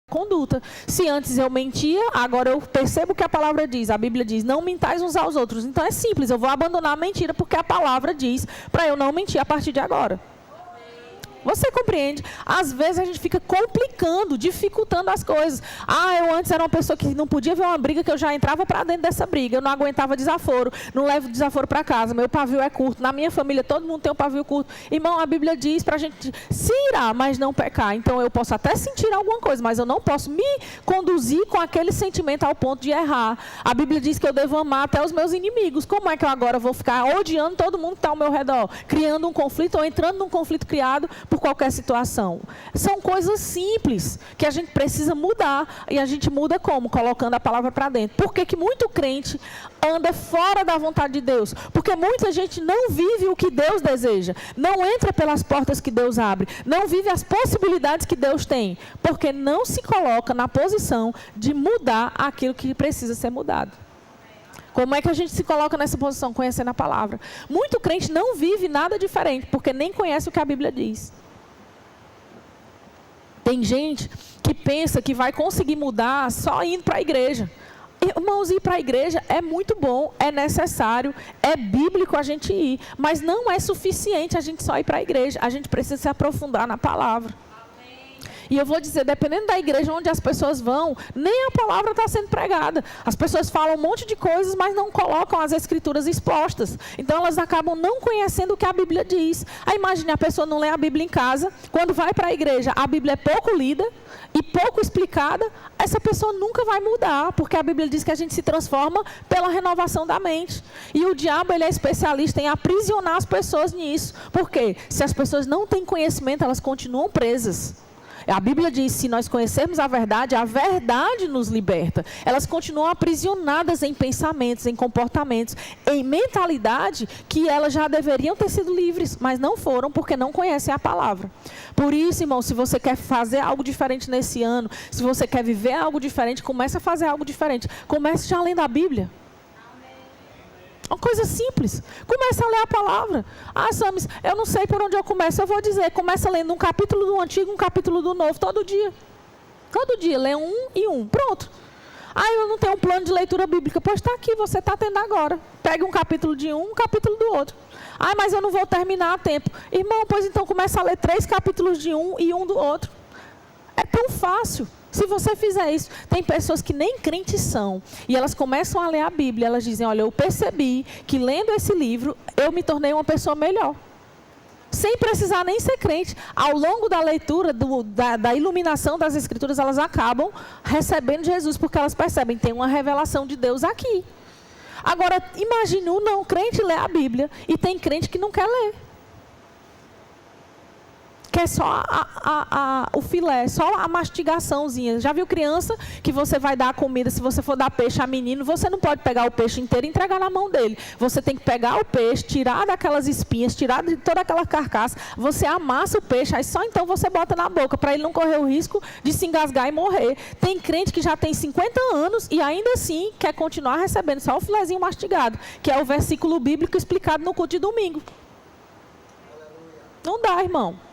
conduta. Se antes eu mentia, agora eu percebo o que a palavra diz. A Bíblia diz, não mintais uns aos outros. Então é simples, eu vou abandonar a mentira porque a palavra diz para eu não mentir a partir de agora. Você compreende? Às vezes a gente fica complicando, dificultando as coisas. Eu antes era uma pessoa que não podia ver uma briga, que eu já entrava para dentro dessa briga. Eu não aguentava desaforo, não levo desaforo para casa. Meu pavio é curto. Na minha família, todo mundo tem um pavio curto. Irmão, a Bíblia diz para a gente se irar, mas não pecar. Então, eu posso até sentir alguma coisa, mas eu não posso me conduzir com aquele sentimento ao ponto de errar. A Bíblia diz que eu devo amar até os meus inimigos. Como é que eu agora vou ficar odiando todo mundo que está ao meu redor? Criando um conflito ou entrando num conflito criado por qualquer situação. São coisas simples que a gente precisa mudar. E a gente muda como? Colocando a palavra para dentro. Por que muito crente anda fora da vontade de Deus? Porque muita gente não vive o que Deus deseja. Não entra pelas portas que Deus abre. Não vive as possibilidades que Deus tem. Porque não se coloca na posição de mudar aquilo que precisa ser mudado. Como é que a gente se coloca nessa posição? Conhecendo a palavra. Muito crente não vive nada diferente, porque nem conhece o que a Bíblia diz. Tem gente que pensa que vai conseguir mudar só indo para a igreja. Irmãos, ir para a igreja é muito bom, é necessário, é bíblico a gente ir, mas não é suficiente a gente só ir para a igreja. A gente precisa se aprofundar na palavra. E eu vou dizer, dependendo da igreja onde as pessoas vão, nem a palavra está sendo pregada. As pessoas falam um monte de coisas, mas não colocam as escrituras expostas. Então elas acabam não conhecendo o que a Bíblia diz. Aí imagine, a pessoa não lê a Bíblia em casa, quando vai para a igreja, a Bíblia é pouco lida e pouco explicada, essa pessoa nunca vai mudar, porque a Bíblia diz que a gente se transforma pela renovação da mente. E o diabo, ele é especialista em aprisionar as pessoas nisso. Por quê? Se as pessoas não têm conhecimento, elas continuam presas. A Bíblia diz, se nós conhecermos a verdade nos liberta. Elas continuam aprisionadas em pensamentos, em comportamentos, em mentalidade que elas já deveriam ter sido livres, mas não foram porque não conhecem a palavra. Por isso, irmão, se você quer fazer algo diferente nesse ano, se você quer viver algo diferente, comece a fazer algo diferente. Comece já lendo a Bíblia. Uma coisa simples. Começa a ler a palavra. Ah, Samis, eu não sei por onde eu começo. Eu vou dizer, começa lendo um capítulo do Antigo, um capítulo do Novo, todo dia. Todo dia, lê um e um. Pronto. Ah, eu não tenho um plano de leitura bíblica. Pois está aqui, você está tendo agora. Pega um capítulo de um capítulo do outro. Ah, mas eu não vou terminar a tempo. Irmão, pois então começa a ler 3 capítulos de um e um do outro. É tão fácil. Se você fizer isso, tem pessoas que nem crentes são, e elas começam a ler a Bíblia, elas dizem, olha, eu percebi que lendo esse livro, eu me tornei uma pessoa melhor. Sem precisar nem ser crente. Ao longo da leitura, da iluminação das Escrituras, elas acabam recebendo Jesus, porque elas percebem, tem uma revelação de Deus aqui. Agora, imagine um não crente ler a Bíblia, e tem crente que não quer ler. Quer só o filé, só a mastigaçãozinha. Já viu criança que você vai dar a comida, se você for dar peixe a menino, você não pode pegar o peixe inteiro e entregar na mão dele. Você tem que pegar o peixe, tirar daquelas espinhas, tirar de toda aquela carcaça, você amassa o peixe, aí só então você bota na boca, para ele não correr o risco de se engasgar e morrer. Tem crente que já tem 50 anos e ainda assim quer continuar recebendo só o filézinho mastigado, que é o versículo bíblico explicado no culto de domingo. Não dá, irmão.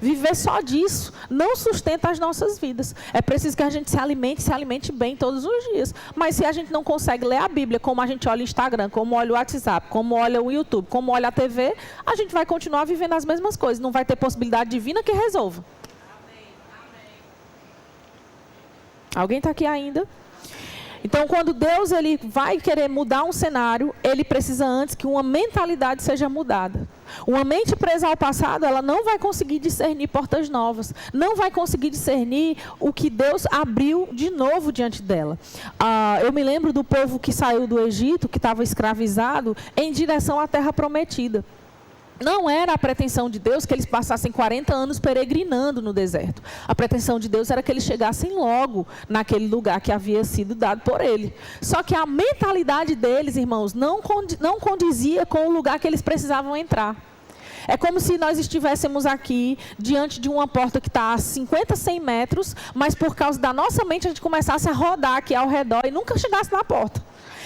Viver só disso não sustenta as nossas vidas. É preciso que a gente se alimente bem todos os dias. Mas se a gente não consegue ler a Bíblia, como a gente olha o Instagram, como olha o WhatsApp, como olha o YouTube, como olha a TV, a gente vai continuar vivendo as mesmas coisas. Não vai ter possibilidade divina que resolva. Alguém está aqui ainda? Então, quando Deus ele vai querer mudar um cenário, ele precisa antes que uma mentalidade seja mudada. Uma mente presa ao passado, ela não vai conseguir discernir portas novas, não vai conseguir discernir o que Deus abriu de novo diante dela. Eu me lembro do povo que saiu do Egito, que estava escravizado, em direção à terra prometida. Não era a pretensão de Deus que eles passassem 40 anos peregrinando no deserto. A pretensão de Deus era que eles chegassem logo naquele lugar que havia sido dado por ele. Só que a mentalidade deles, irmãos, não condizia com o lugar que eles precisavam entrar. É como se nós estivéssemos aqui diante de uma porta que está a 50, 100 metros, mas por causa da nossa mente a gente começasse a rodar aqui ao redor e nunca chegasse na porta.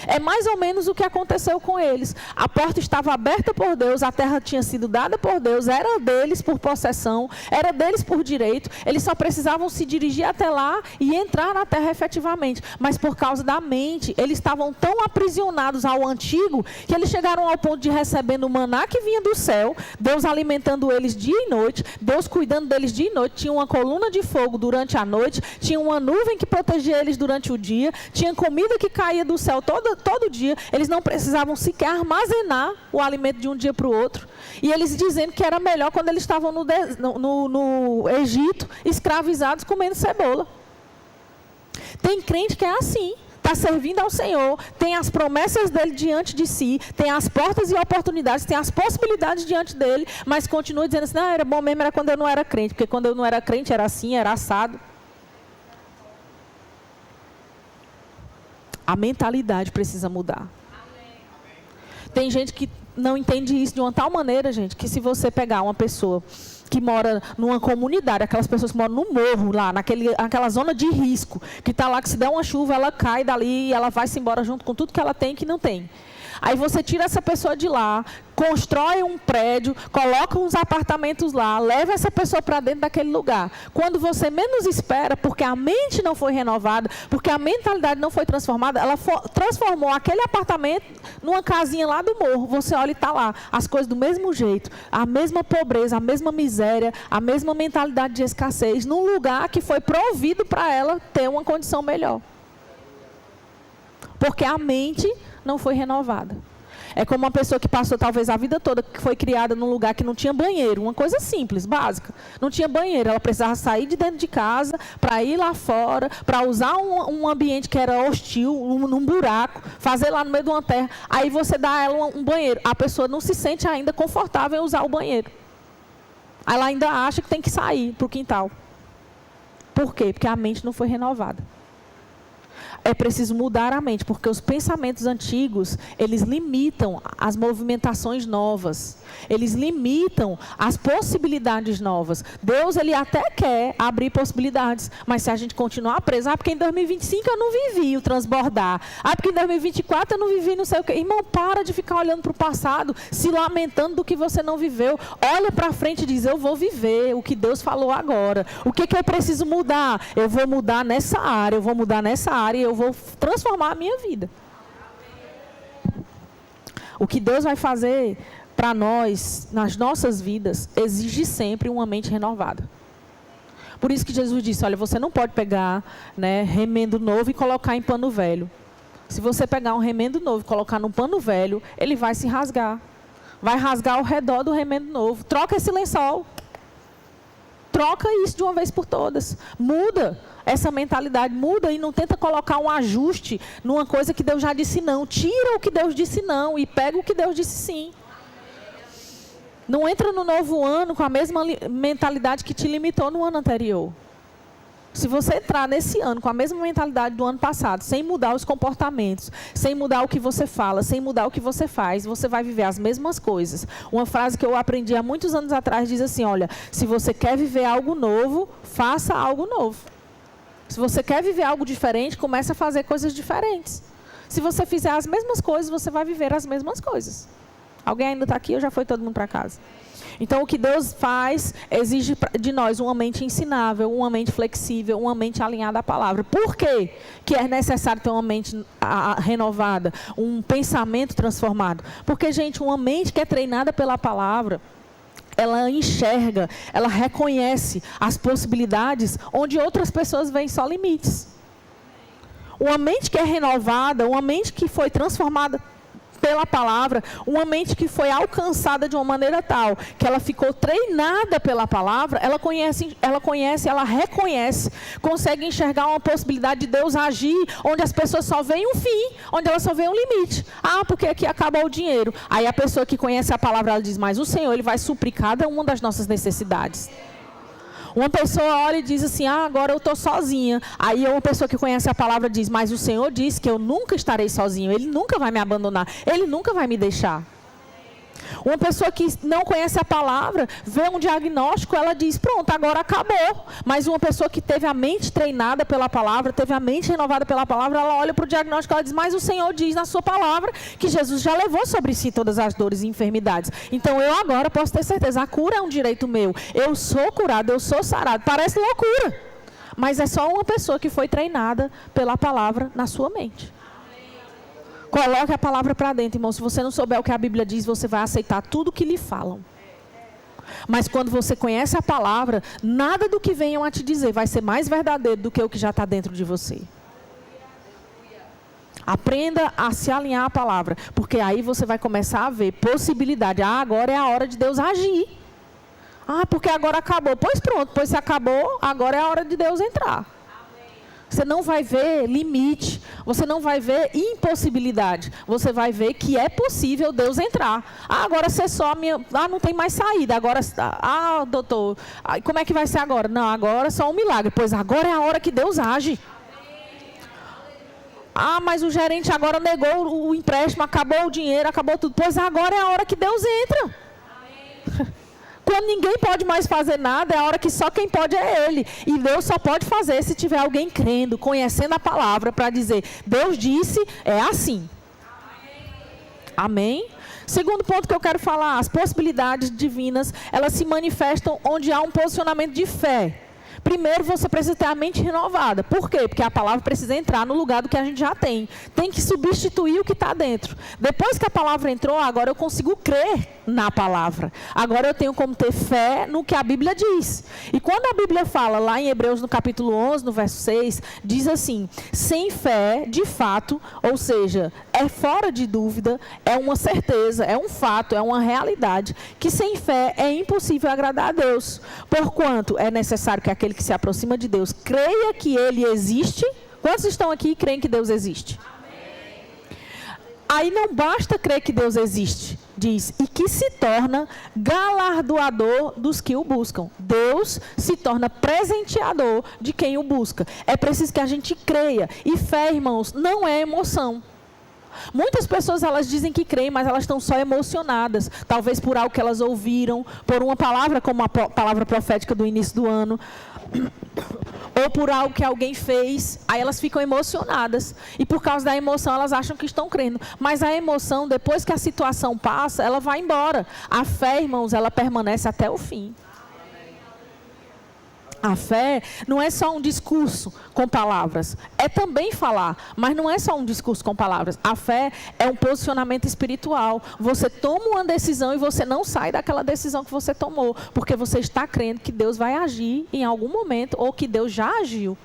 É mais ou menos o que aconteceu com eles. A porta estava aberta por Deus, a terra tinha sido dada por Deus, era deles por possessão, era deles por direito. Eles só precisavam se dirigir até lá e entrar na terra efetivamente. Mas por causa da mente, eles estavam tão aprisionados ao antigo que eles chegaram ao ponto de recebendo o maná que vinha do céu, Deus alimentando eles dia e noite, Deus cuidando deles dia e noite. Tinha uma coluna de fogo durante a noite, tinha uma nuvem que protegia eles durante o dia, tinha comida que caía do céu todo dia. Eles não precisavam sequer armazenar o alimento de um dia para o outro. E eles dizendo que era melhor quando eles estavam no Egito, escravizados, comendo cebola. Tem crente que é assim. Está servindo ao Senhor, tem as promessas dele diante de si, tem as portas e oportunidades, tem as possibilidades diante dele, mas continua dizendo assim, não, era bom mesmo, era quando eu não era crente, porque quando eu não era crente era assim, era assado. A mentalidade precisa mudar. Tem gente que não entende isso de uma tal maneira, gente, que se você pegar uma pessoa que mora numa comunidade, aquelas pessoas que moram no morro, lá, naquela zona de risco, que está lá, que se der uma chuva, ela cai dali e ela vai-se embora junto com tudo que ela tem e que não tem. Aí você tira essa pessoa de lá, constrói um prédio, coloca uns apartamentos lá, leva essa pessoa para dentro daquele lugar. Quando você menos espera, porque a mente não foi renovada, porque a mentalidade não foi transformada, ela transformou aquele apartamento numa casinha lá do morro. Você olha e está lá, as coisas do mesmo jeito, a mesma pobreza, a mesma miséria, a mesma mentalidade de escassez, num lugar que foi provido para ela ter uma condição melhor. Porque a mente não foi renovada. É como uma pessoa que passou talvez a vida toda, que foi criada num lugar que não tinha banheiro, uma coisa simples, básica. Não tinha banheiro, ela precisava sair de dentro de casa para ir lá fora, para usar um ambiente que era hostil, num buraco, fazer lá no meio de uma terra. Aí você dá a ela um banheiro. A pessoa não se sente ainda confortável em usar o banheiro. Ela ainda acha que tem que sair para o quintal. Por quê? Porque a mente não foi renovada. É preciso mudar a mente, porque os pensamentos antigos, eles limitam as movimentações novas. Eles limitam as possibilidades novas. Deus, ele até quer abrir possibilidades, mas se a gente continuar preso, porque em 2025 eu não vivi o transbordar. Porque em 2024 eu não vivi não sei o quê. Irmão, para de ficar olhando para o passado, se lamentando do que você não viveu. Olha para frente e diz, eu vou viver o que Deus falou agora. O que eu preciso mudar? Eu vou mudar nessa área, eu vou mudar nessa área e eu vou transformar a minha vida. O que Deus vai fazer para nós, nas nossas vidas, exige sempre uma mente renovada. Por isso que Jesus disse, olha, você não pode pegar, né, remendo novo e colocar em pano velho. Se você pegar um remendo novo e colocar num pano velho, ele vai se rasgar. Vai rasgar ao redor do remendo novo. Troca esse lençol. Troca isso de uma vez por todas. Muda essa mentalidade, muda e não tenta colocar um ajuste numa coisa que Deus já disse não. Tira o que Deus disse não e pega o que Deus disse sim. Não entra no novo ano com a mesma mentalidade que te limitou no ano anterior. Se você entrar nesse ano com a mesma mentalidade do ano passado, sem mudar os comportamentos, sem mudar o que você fala, sem mudar o que você faz, você vai viver as mesmas coisas. Uma frase que eu aprendi há muitos anos atrás diz assim, olha, se você quer viver algo novo, faça algo novo. Se você quer viver algo diferente, comece a fazer coisas diferentes. Se você fizer as mesmas coisas, você vai viver as mesmas coisas. Alguém ainda está aqui ou já foi todo mundo para casa? Então, o que Deus faz, exige de nós uma mente ensinável, uma mente flexível, uma mente alinhada à palavra. Por quê que é necessário ter uma mente renovada, um pensamento transformado? Porque, gente, uma mente que é treinada pela palavra, ela enxerga, ela reconhece as possibilidades onde outras pessoas veem só limites. Uma mente que é renovada, uma mente que foi transformada pela palavra, uma mente que foi alcançada de uma maneira tal, que ela ficou treinada pela palavra, ela reconhece, consegue enxergar uma possibilidade de Deus agir, onde as pessoas só veem um fim, onde elas só veem um limite. Porque aqui acabou o dinheiro. Aí a pessoa que conhece a palavra, ela diz, mas o Senhor, Ele vai suprir cada uma das nossas necessidades. Uma pessoa olha e diz assim, agora eu estou sozinha. Aí uma pessoa que conhece a palavra diz, mas o Senhor diz que eu nunca estarei sozinho. Ele nunca vai me abandonar. Ele nunca vai me deixar. Uma pessoa que não conhece a palavra, vê um diagnóstico, ela diz, pronto, agora acabou. Mas uma pessoa que teve a mente treinada pela palavra, teve a mente renovada pela palavra, ela olha para o diagnóstico e ela diz, mas o Senhor diz na sua palavra que Jesus já levou sobre si todas as dores e enfermidades. Então eu agora posso ter certeza, a cura é um direito meu. Eu sou curado, eu sou sarado. Parece loucura, mas é só uma pessoa que foi treinada pela palavra na sua mente. Coloque a palavra para dentro, irmão. Se você não souber o que a Bíblia diz, você vai aceitar tudo o que lhe falam. Mas quando você conhece a palavra, nada do que venham a te dizer vai ser mais verdadeiro do que o que já está dentro de você. Aprenda a se alinhar à palavra, porque aí você vai começar a ver possibilidade. Agora é a hora de Deus agir. Porque agora acabou. Pois pronto, pois se acabou, agora é a hora de Deus entrar. Você não vai ver limite, você não vai ver impossibilidade, você vai ver que é possível Deus entrar. Agora você só não tem mais saída, agora, doutor, como é que vai ser agora? Não, agora é só um milagre, pois agora é a hora que Deus age. Mas o gerente agora negou o empréstimo, acabou o dinheiro, acabou tudo, pois agora é a hora que Deus entra. Quando ninguém pode mais fazer nada, é a hora que só quem pode é Ele. E Deus só pode fazer se tiver alguém crendo, conhecendo a palavra, para dizer, Deus disse, é assim. Amém? Segundo ponto que eu quero falar, as possibilidades divinas, elas se manifestam onde há um posicionamento de fé. Primeiro, você precisa ter a mente renovada. Por quê? Porque a palavra precisa entrar no lugar do que a gente já tem. Tem que substituir o que está dentro. Depois que a palavra entrou, agora eu consigo crer na palavra. Agora eu tenho como ter fé no que a Bíblia diz. E quando a Bíblia fala, lá em Hebreus, no capítulo 11, no verso 6, diz assim: sem fé, de fato, ou seja, é fora de dúvida, é uma certeza, é um fato, é uma realidade, que sem fé é impossível agradar a Deus. Porquanto é necessário que aquele que se aproxima de Deus creia que Ele existe. Quantos estão aqui e creem que Deus existe? Amém. Aí não basta crer que Deus existe, diz, e que se torna galardoador dos que o buscam. Deus se torna presenteador de quem o busca. É preciso que a gente creia. E fé, irmãos, não é emoção. Muitas pessoas, elas dizem que creem, mas elas estão só emocionadas. Talvez por algo que elas ouviram, por uma palavra como a palavra profética do início do ano, ou por algo que alguém fez, aí elas ficam emocionadas. E por causa da emoção, elas acham que estão crendo. Mas a emoção, depois que a situação passa, ela vai embora. A fé, irmãos, ela permanece até o fim. A fé não é só um discurso com palavras, é também falar, mas não é só um discurso com palavras. A fé é um posicionamento espiritual. Você toma uma decisão e você não sai daquela decisão que você tomou, porque você está crendo que Deus vai agir em algum momento ou que Deus já agiu.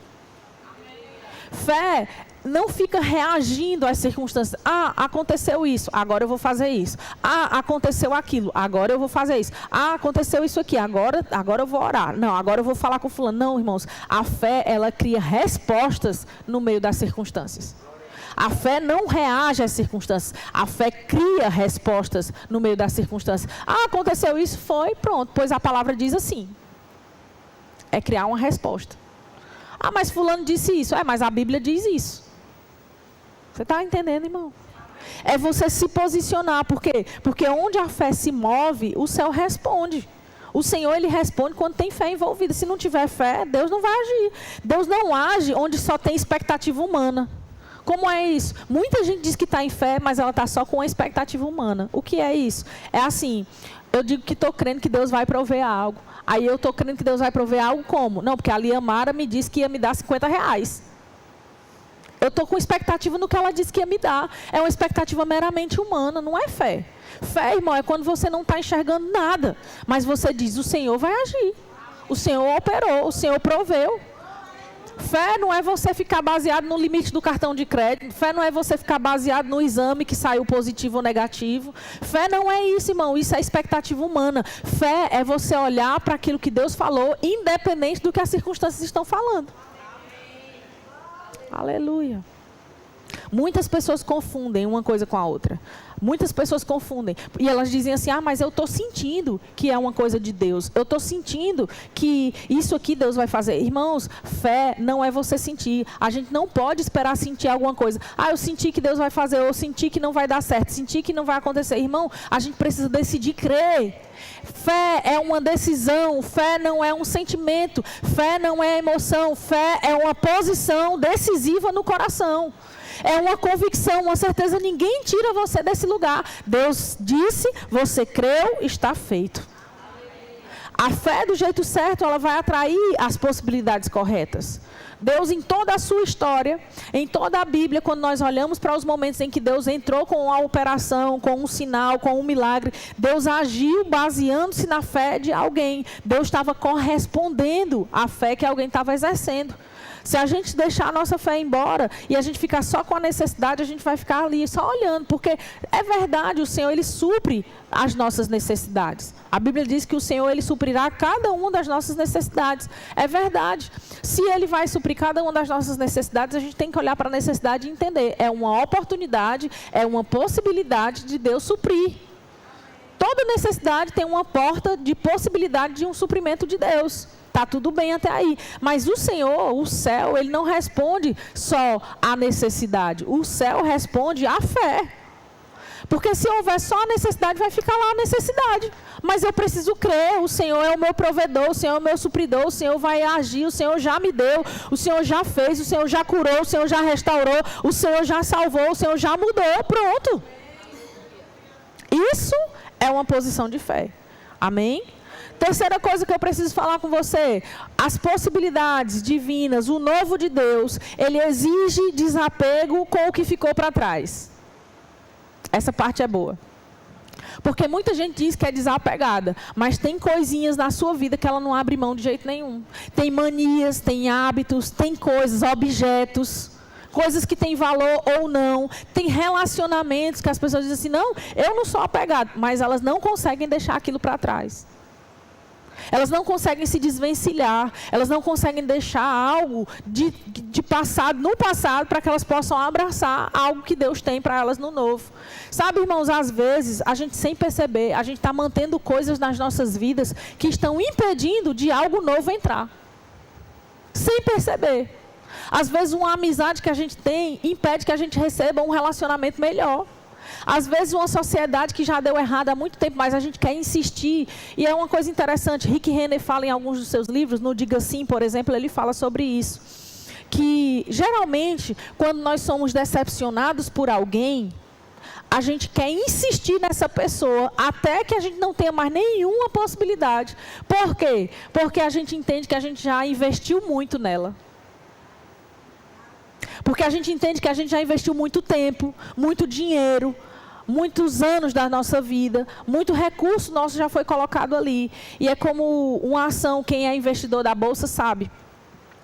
Fé não fica reagindo às circunstâncias. Ah, aconteceu isso, agora eu vou fazer isso. Ah, aconteceu aquilo, agora eu vou fazer isso. Ah, aconteceu isso aqui, agora eu vou orar. Não, agora eu vou falar com fulano. Não, irmãos, a fé, ela cria respostas no meio das circunstâncias. A fé não reage às circunstâncias. A fé cria respostas no meio das circunstâncias. Ah, aconteceu isso, foi, pronto. Pois a palavra diz assim. É criar uma resposta. Ah, mas fulano disse isso. Mas a Bíblia diz isso. Você está entendendo, irmão? É você se posicionar. Por quê? Porque onde a fé se move, o céu responde. O Senhor, Ele responde quando tem fé envolvida. Se não tiver fé, Deus não vai agir. Deus não age onde só tem expectativa humana. Como é isso? Muita gente diz que está em fé, mas ela está só com a expectativa humana. O que é isso? É assim, eu digo que estou crendo que Deus vai prover algo. Aí eu estou crendo que Deus vai prover algo como? Não, porque a Liamara me disse que ia me dar R$50. Eu estou com expectativa no que ela disse que ia me dar. É uma expectativa meramente humana, não é fé. Fé, irmão, é quando você não está enxergando nada. Mas você diz, o Senhor vai agir. O Senhor operou, o Senhor proveu. Fé não é você ficar baseado no limite do cartão de crédito. Fé não é você ficar baseado no exame que saiu positivo ou negativo. Fé não é isso, irmão. Isso é expectativa humana. Fé é você olhar para aquilo que Deus falou, independente do que as circunstâncias estão falando. Aleluia. Muitas pessoas confundem uma coisa com a outra. Muitas pessoas confundem. E elas dizem assim, mas eu estou sentindo que é uma coisa de Deus. Eu estou sentindo que isso aqui Deus vai fazer. Irmãos, fé não é você sentir. A gente não pode esperar sentir alguma coisa. Eu senti que Deus vai fazer, eu senti que não vai dar certo, senti que não vai acontecer. Irmão, a gente precisa decidir crer. Fé é uma decisão, fé não é um sentimento, fé não é emoção, fé é uma posição decisiva no coração. É uma convicção, uma certeza, ninguém tira você desse lugar. Deus disse, você creu, está feito. A fé do jeito certo, ela vai atrair as possibilidades corretas. Deus, em toda a sua história, em toda a Bíblia, quando nós olhamos para os momentos em que Deus entrou com a operação, com um sinal, com um milagre, Deus agiu baseando-se na fé de alguém. Deus estava correspondendo à fé que alguém estava exercendo. Se a gente deixar a nossa fé embora e a gente ficar só com a necessidade, a gente vai ficar ali só olhando, porque é verdade, o Senhor, Ele supre as nossas necessidades. A Bíblia diz que o Senhor, Ele suprirá cada uma das nossas necessidades. É verdade. Se Ele vai suprir cada uma das nossas necessidades, a gente tem que olhar para a necessidade e entender. É uma oportunidade, é uma possibilidade de Deus suprir. Toda necessidade tem uma porta de possibilidade de um suprimento de Deus. Está tudo bem até aí. Mas o Senhor, o céu, Ele não responde só à necessidade. O céu responde à fé. Porque se houver só a necessidade, vai ficar lá a necessidade. Mas eu preciso crer, o Senhor é o meu provedor, o Senhor é o meu supridor, o Senhor vai agir, o Senhor já me deu, o Senhor já fez, o Senhor já curou, o Senhor já restaurou, o Senhor já salvou, o Senhor já mudou, pronto. Isso é uma posição de fé. Amém? Terceira coisa que eu preciso falar com você, as possibilidades divinas, o novo de Deus, ele exige desapego com o que ficou para trás. Essa parte é boa. Porque muita gente diz que é desapegada, mas tem coisinhas na sua vida que ela não abre mão de jeito nenhum. Tem manias, tem hábitos, tem coisas, objetos, coisas que têm valor ou não. Tem relacionamentos que as pessoas dizem assim, não, eu não sou apegado, mas elas não conseguem deixar aquilo para trás. Elas não conseguem se desvencilhar, elas não conseguem deixar algo de passado, no passado, para que elas possam abraçar algo que Deus tem para elas no novo. Sabe, irmãos, às vezes, a gente sem perceber, a gente está mantendo coisas nas nossas vidas que estão impedindo de algo novo entrar. Sem perceber. Às vezes, uma amizade que a gente tem impede que a gente receba um relacionamento melhor. Às vezes uma sociedade que já deu errado há muito tempo, mas a gente quer insistir. E é uma coisa interessante, Rick Renner fala em alguns dos seus livros, no Diga Sim, por exemplo, ele fala sobre isso. Que geralmente, quando nós somos decepcionados por alguém, a gente quer insistir nessa pessoa até que a gente não tenha mais nenhuma possibilidade. Por quê? Porque a gente entende que a gente já investiu muito nela. Porque a gente entende que a gente já investiu muito tempo, muito dinheiro, muitos anos da nossa vida, muito recurso nosso já foi colocado ali. E é como uma ação, quem é investidor da bolsa sabe,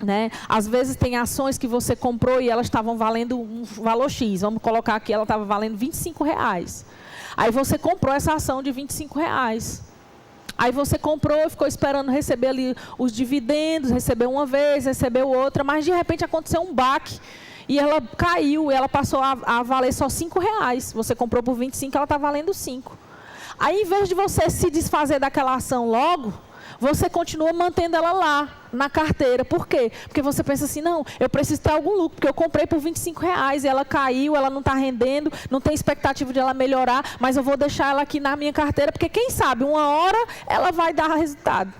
né? Às vezes tem ações que você comprou e elas estavam valendo um valor X. Vamos colocar aqui, ela estava valendo R$25. Aí você comprou essa ação de R$25. Aí você comprou e ficou esperando receber ali os dividendos, recebeu uma vez, recebeu outra, mas de repente aconteceu um baque e ela caiu, e ela passou a valer só R$5. Você comprou por 25, ela está valendo 5. Aí, em vez de você se desfazer daquela ação logo, você continua mantendo ela lá, na carteira. Por quê? Porque você pensa assim, não, eu preciso ter algum lucro, porque eu comprei por R$25 e ela caiu, ela não está rendendo, não tem expectativa de ela melhorar, mas eu vou deixar ela aqui na minha carteira, porque quem sabe, uma hora ela vai dar resultado.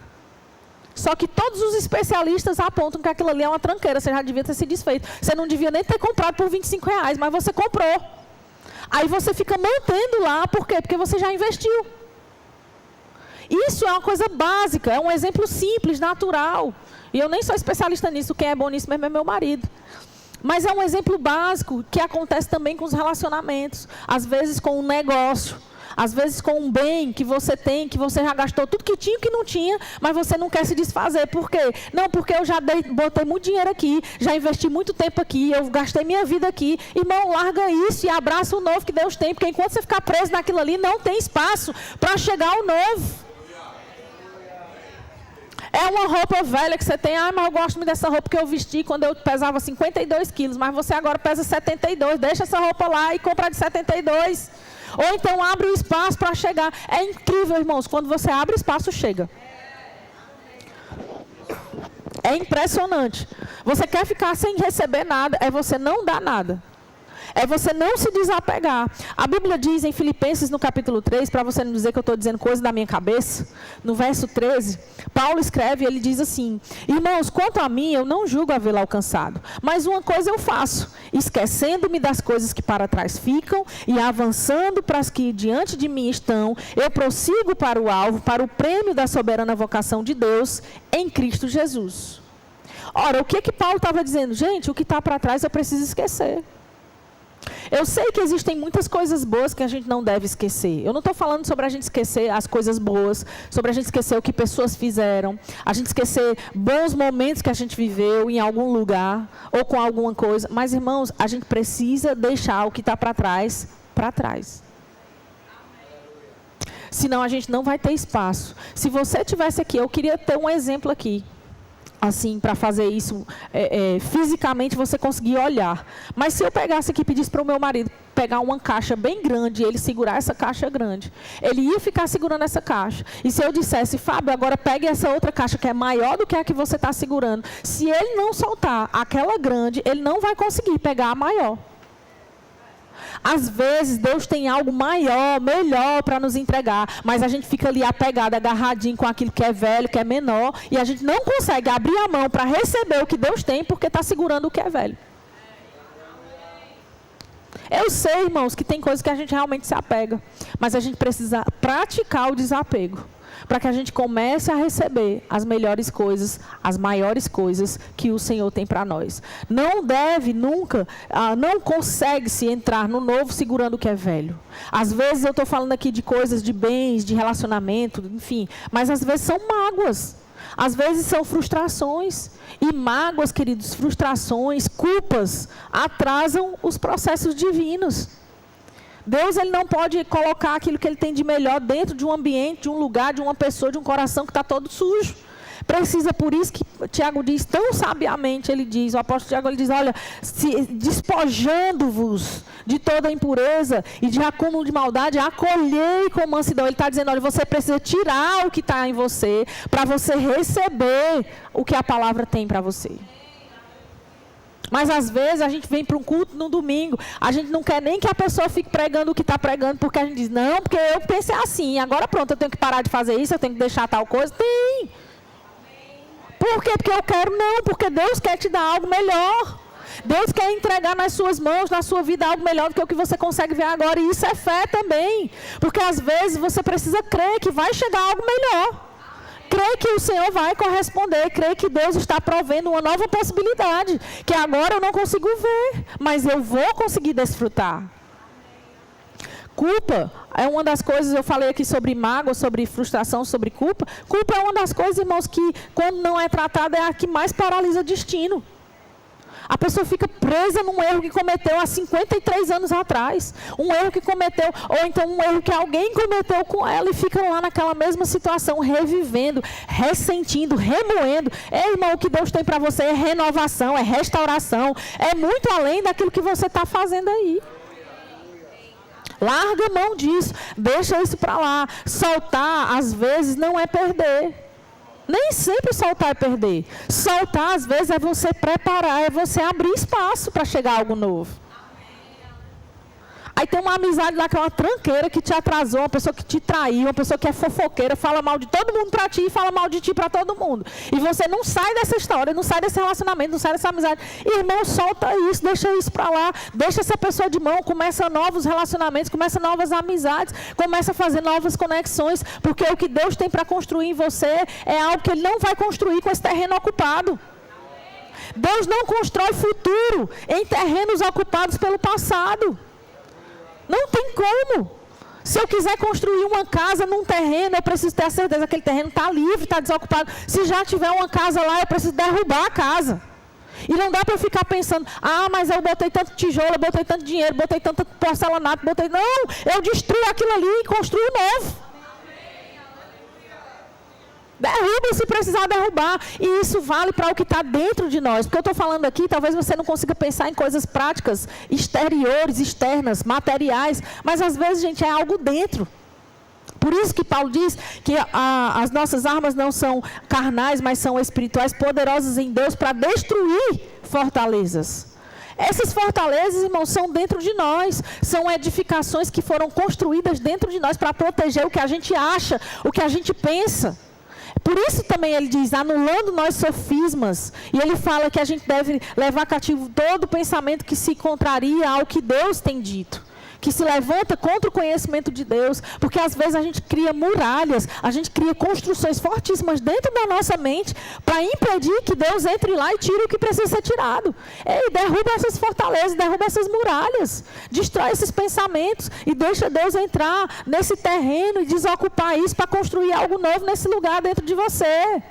Só que todos os especialistas apontam que aquilo ali é uma tranqueira, você já devia ter se desfeito. Você não devia nem ter comprado por R$25, mas você comprou. Aí você fica mantendo lá, por quê? Porque você já investiu. Isso é uma coisa básica, é um exemplo simples, natural. E eu nem sou especialista nisso, quem é bom nisso mesmo é meu marido. Mas é um exemplo básico que acontece também com os relacionamentos. Às vezes com um negócio, às vezes com um bem que você tem, que você já gastou tudo que tinha e que não tinha, mas você não quer se desfazer. Por quê? Não, porque eu já botei muito dinheiro aqui, já investi muito tempo aqui, eu gastei minha vida aqui. Irmão, larga isso e abraça o novo que Deus tem, porque enquanto você ficar preso naquilo ali, não tem espaço para chegar ao novo. É uma roupa velha que você tem, mas eu gosto muito dessa roupa que eu vesti quando eu pesava 52 quilos, mas você agora pesa 72, deixa essa roupa lá e compra de 72. Ou então abre o espaço para chegar. É incrível, irmãos, quando você abre espaço, chega. É impressionante. Você quer ficar sem receber nada, é você não dar nada. É você não se desapegar. A Bíblia diz em Filipenses, no capítulo 3, para você não dizer que eu estou dizendo coisa da minha cabeça, no verso 13, Paulo escreve, ele diz assim, irmãos, quanto a mim, eu não julgo havê-lo alcançado, mas uma coisa eu faço, esquecendo-me das coisas que para trás ficam e avançando para as que diante de mim estão, eu prossigo para o alvo, para o prêmio da soberana vocação de Deus em Cristo Jesus. Ora, o que Paulo estava dizendo? Gente, o que está para trás eu preciso esquecer. Eu sei que existem muitas coisas boas que a gente não deve esquecer. Eu não estou falando sobre a gente esquecer as coisas boas, sobre a gente esquecer o que pessoas fizeram, a gente esquecer bons momentos que a gente viveu em algum lugar ou com alguma coisa. Mas, irmãos, a gente precisa deixar o que está para trás, para trás. Senão a gente não vai ter espaço. Se você tivesse aqui, eu queria ter um exemplo aqui. Assim, para fazer isso, fisicamente você conseguir olhar. Mas se eu pegasse aqui e pedisse para o meu marido pegar uma caixa bem grande e ele segurar essa caixa grande, ele ia ficar segurando essa caixa. E se eu dissesse, Fábio, agora pegue essa outra caixa que é maior do que a que você está segurando, se ele não soltar aquela grande, ele não vai conseguir pegar a maior. Às vezes, Deus tem algo maior, melhor para nos entregar, mas a gente fica ali apegado, agarradinho com aquilo que é velho, que é menor, e a gente não consegue abrir a mão para receber o que Deus tem, porque está segurando o que é velho. Eu sei, irmãos, que tem coisas que a gente realmente se apega, mas a gente precisa praticar o desapego, para que a gente comece a receber as melhores coisas, as maiores coisas que o Senhor tem para nós. Não deve nunca, não consegue se entrar no novo segurando o que é velho. Às vezes eu estou falando aqui de coisas, de bens, de relacionamento, enfim, mas às vezes são mágoas. Às vezes são frustrações. E mágoas, queridos, frustrações, culpas, atrasam os processos divinos. Deus, ele não pode colocar aquilo que ele tem de melhor dentro de um ambiente, de um lugar, de uma pessoa, de um coração que está todo sujo. Precisa, por isso que Tiago diz, tão sabiamente, ele diz, o apóstolo Tiago, ele diz, olha, despojando-vos de toda impureza e de acúmulo de maldade, acolhei com mansidão. Ele está dizendo, olha, você precisa tirar o que está em você, para você receber o que a palavra tem para você. Mas às vezes a gente vem para um culto no domingo, a gente não quer nem que a pessoa fique pregando o que está pregando, porque a gente diz, não, porque eu pensei assim, agora pronto, eu tenho que parar de fazer isso, eu tenho que deixar tal coisa. Tem. Por quê? Porque eu quero? Não, porque Deus quer te dar algo melhor. Deus quer entregar nas suas mãos, na sua vida, algo melhor do que o que você consegue ver agora. E isso é fé também. Porque às vezes você precisa crer que vai chegar algo melhor. Crer que o Senhor vai corresponder. Crer que Deus está provendo uma nova possibilidade. Que agora eu não consigo ver, mas eu vou conseguir desfrutar. Culpa é uma das coisas, eu falei aqui sobre mágoa, sobre frustração, sobre culpa. Culpa é uma das coisas, irmãos, que quando não é tratada é a que mais paralisa o destino. A pessoa fica presa num erro que cometeu há 53 anos atrás. Um erro que cometeu, ou então um erro que alguém cometeu com ela e fica lá naquela mesma situação, revivendo, ressentindo, remoendo. Irmão, o que Deus tem para você é renovação, é restauração, é muito além daquilo que você está fazendo aí. Larga a mão disso, deixa isso para lá. Soltar, às vezes, não é perder. Nem sempre soltar é perder. Soltar, às vezes, é você preparar, é você abrir espaço para chegar algo novo. Aí tem uma amizade lá que é uma tranqueira que te atrasou, uma pessoa que te traiu, uma pessoa que é fofoqueira, fala mal de todo mundo para ti e fala mal de ti para todo mundo. E você não sai dessa história, não sai desse relacionamento, não sai dessa amizade. Irmão, solta isso, deixa isso para lá, deixa essa pessoa de mão, começa novos relacionamentos, começa novas amizades, começa a fazer novas conexões, porque o que Deus tem para construir em você é algo que Ele não vai construir com esse terreno ocupado. Deus não constrói futuro em terrenos ocupados pelo passado. Não tem como. Se eu quiser construir uma casa num terreno, eu preciso ter a certeza que aquele terreno está livre, está desocupado. Se já tiver uma casa lá, eu preciso derrubar a casa. E não dá para eu ficar pensando, mas eu botei tanto tijolo, eu botei tanto dinheiro, botei tanto porcelanato, Não, eu destruo aquilo ali e construo novo. Derruba se precisar derrubar. E isso vale para o que está dentro de nós. Porque eu estou falando aqui, talvez você não consiga pensar em coisas práticas, exteriores, externas, materiais. Mas às vezes, gente, é algo dentro. Por isso que Paulo diz que as nossas armas não são carnais, mas são espirituais, poderosas em Deus para destruir fortalezas. Essas fortalezas, irmãos, são dentro de nós. São edificações que foram construídas dentro de nós para proteger o que a gente acha, o que a gente pensa. Por isso também ele diz, anulando nós sofismas. E ele fala que a gente deve levar cativo todo pensamento que se contraria ao que Deus tem dito. Que se levanta contra o conhecimento de Deus. Porque às vezes a gente cria muralhas, a gente cria construções fortíssimas dentro da nossa mente para impedir que Deus entre lá e tire o que precisa ser tirado. E derruba essas fortalezas, derruba essas muralhas. Destrói esses pensamentos e deixa Deus entrar nesse terreno e desocupar isso para construir algo novo nesse lugar dentro de você.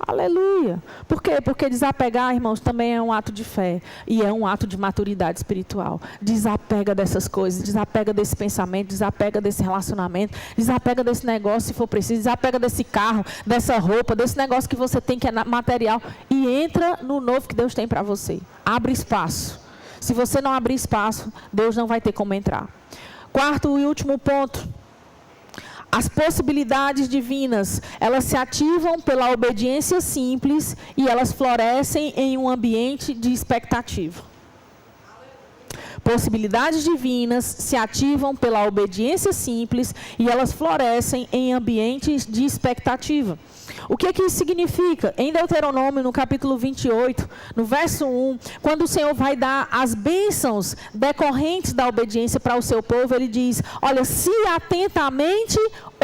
Aleluia. Por quê? Porque desapegar, irmãos, também é um ato de fé. E é um ato de maturidade espiritual. Desapega dessas coisas, desapega desse pensamento, desapega desse relacionamento, desapega desse negócio se for preciso, desapega desse carro, dessa roupa, desse negócio que você tem que é material. E entra no novo que Deus tem para você. Abre espaço. Se você não abrir espaço, Deus não vai ter como entrar. Quarto e último ponto. As possibilidades divinas, elas se ativam pela obediência simples e elas florescem em um ambiente de expectativa. Possibilidades divinas se ativam pela obediência simples e elas florescem em ambientes de expectativa. O que isso significa? Em Deuteronômio, no capítulo 28, no verso 1, quando o Senhor vai dar as bênçãos decorrentes da obediência para o seu povo, ele diz: olha, se atentamente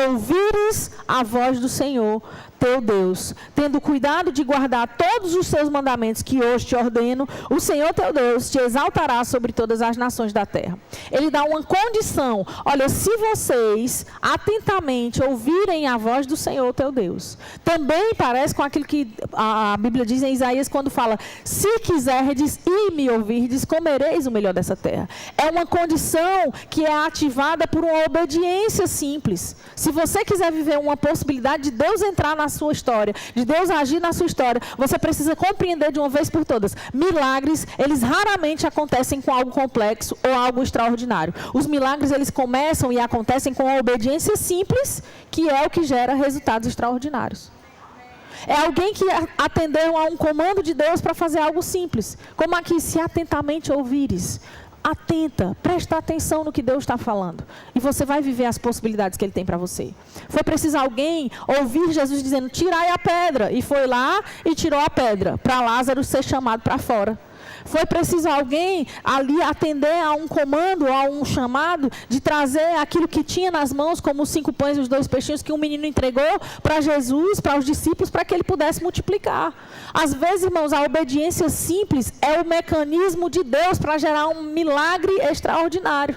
ouvires a voz do Senhor, teu Deus, tendo cuidado de guardar todos os seus mandamentos que hoje te ordeno, o Senhor teu Deus te exaltará sobre todas as nações da terra. Ele dá uma condição: olha, se vocês atentamente ouvirem a voz do Senhor teu Deus. Também parece com aquilo que a Bíblia diz em Isaías quando fala: se quiserdes e me ouvirdes, comereis o melhor dessa terra. É uma condição que é ativada por uma obediência simples. Se você quiser viver uma possibilidade de Deus entrar na sua história, de Deus agir na sua história, você precisa compreender de uma vez por todas: milagres, eles raramente acontecem com algo complexo ou algo extraordinário. Os milagres, eles começam e acontecem com a obediência simples, que é o que gera resultados extraordinários. É alguém que atendeu a um comando de Deus para fazer algo simples, como aqui: se atentamente ouvires. Atenta, presta atenção no que Deus está falando. E você vai viver as possibilidades que Ele tem para você. Foi preciso alguém ouvir Jesus dizendo: tirai a pedra. E foi lá e tirou a pedra, para Lázaro ser chamado para fora. Foi preciso alguém ali atender a um comando, a um chamado, de trazer aquilo que tinha nas mãos, como os 5 pães e os 2 peixinhos que um menino entregou para Jesus, para os discípulos, para que ele pudesse multiplicar. Às vezes, irmãos, a obediência simples é o mecanismo de Deus para gerar um milagre extraordinário.